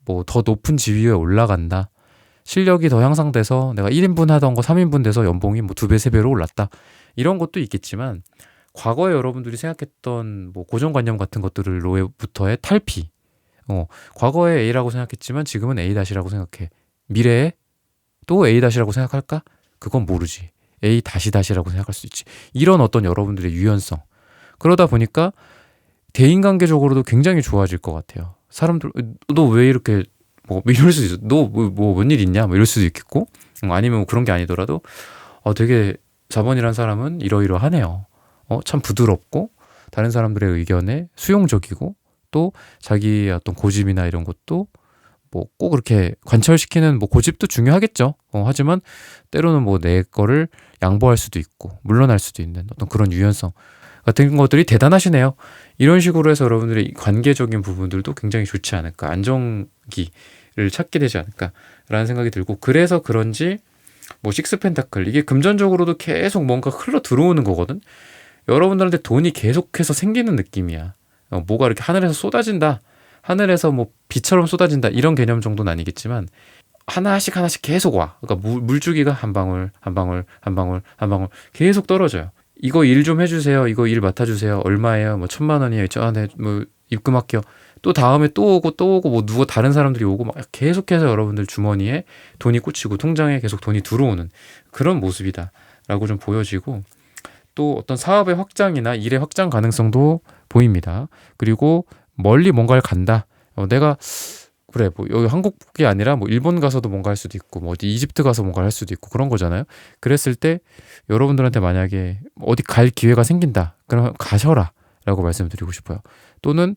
뭐 더 높은 지위에 올라간다, 실력이 더 향상돼서 내가 1인분 하던 거 3인분 돼서 연봉이 뭐 2배, 3배로 올랐다, 이런 것도 있겠지만 과거에 여러분들이 생각했던 뭐 고정관념 같은 것들로부터의 탈피, 과거에 A라고 생각했지만 지금은 A-라고 생각해. 미래에 또 A-라고 생각할까? 그건 모르지. A-라고 생각할 수 있지. 이런 어떤 여러분들의 유연성. 그러다 보니까 대인관계적으로도 굉장히 좋아질 것 같아요. 사람들, 너 왜 이렇게, 뭐 이럴 수도 있어. 너 뭔 일 있냐? 뭐 이럴 수도 있겠고, 아니면 뭐 그런 게 아니더라도 되게 자본이란 사람은 이러이러하네요. 참 부드럽고 다른 사람들의 의견에 수용적이고 또 자기의 어떤 고집이나 이런 것도 뭐 꼭 그렇게 관철시키는, 뭐 고집도 중요하겠죠. 하지만 때로는 뭐 내 거를 양보할 수도 있고 물러날 수도 있는 어떤 그런 유연성 같은 것들이 대단하시네요. 이런 식으로 해서 여러분들의 관계적인 부분들도 굉장히 좋지 않을까, 안정기를 찾게 되지 않을까라는 생각이 들고, 그래서 그런지 뭐 식스펜타클, 이게 금전적으로도 계속 뭔가 흘러 들어오는 거거든. 여러분들한테 돈이 계속해서 생기는 느낌이야. 뭐가 이렇게 하늘에서 쏟아진다, 하늘에서 뭐 비처럼 쏟아진다, 이런 개념 정도는 아니겠지만 하나씩 계속 와. 그러니까 물주기가 한 방울 한 방울 한 방울 한 방울 계속 떨어져요. 이거 일 좀 해주세요. 이거 일 맡아주세요. 얼마예요? 뭐 1,000만 원이에요. 네, 뭐 입금할게요. 또 다음에 또 오고 뭐 누가 다른 사람들이 오고 막 계속해서 여러분들 주머니에 돈이 꽂히고 통장에 계속 돈이 들어오는 그런 모습이다라고 좀 보여지고, 또 어떤 사업의 확장이나 일의 확장 가능성도 보입니다. 그리고 멀리 뭔가를 간다. 내가 그래, 뭐 여기 한국이 아니라 뭐 일본 가서도 뭔가 할 수도 있고 뭐 어디 이집트 가서 뭔가 할 수도 있고 그런 거잖아요. 그랬을 때 여러분들한테 만약에 어디 갈 기회가 생긴다, 그러면 가셔라 라고 말씀드리고 싶어요. 또는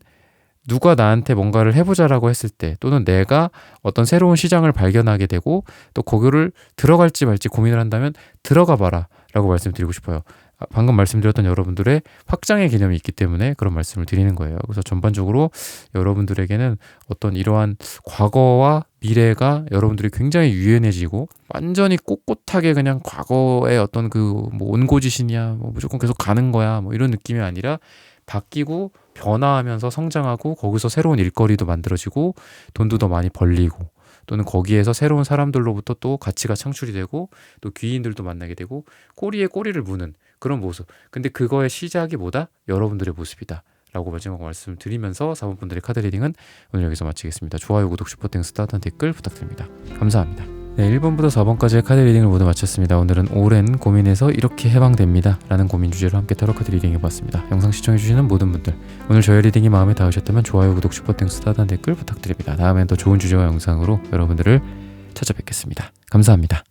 누가 나한테 뭔가를 해보자라고 했을 때, 또는 내가 어떤 새로운 시장을 발견하게 되고 또 거기를 들어갈지 말지 고민을 한다면 들어가 봐라 라고 말씀드리고 싶어요. 방금 말씀드렸던 여러분들의 확장의 개념이 있기 때문에 그런 말씀을 드리는 거예요. 그래서 전반적으로 여러분들에게는 어떤 이러한 과거와 미래가 여러분들이 굉장히 유연해지고, 완전히 꼿꼿하게 그냥 과거의 어떤 그 뭐 온고지신이야, 뭐 무조건 계속 가는 거야, 뭐 이런 느낌이 아니라 바뀌고 변화하면서 성장하고, 거기서 새로운 일거리도 만들어지고 돈도 더 많이 벌리고, 또는 거기에서 새로운 사람들로부터 또 가치가 창출이 되고 또 귀인들도 만나게 되고 꼬리에 꼬리를 무는 그런 모습. 근데 그거의 시작이 뭐다? 여러분들의 모습이다 라고 마지막 말씀을 드리면서 4번분들의 카드 리딩은 오늘 여기서 마치겠습니다. 좋아요, 구독, 슈퍼땡, 스타트, 댓글 부탁드립니다. 감사합니다. 네, 1번부터 4번까지의 카드 리딩을 모두 마쳤습니다. 오늘은 오랜 고민에서 이렇게 해방됩니다 라는 고민 주제로 함께 타로 카드 리딩 해봤습니다. 영상 시청해주시는 모든 분들, 오늘 저의 리딩이 마음에 닿으셨다면 좋아요, 구독, 슈퍼땡스, 따단 댓글 부탁드립니다. 다음엔 더 좋은 주제와 영상으로 여러분들을 찾아뵙겠습니다. 감사합니다.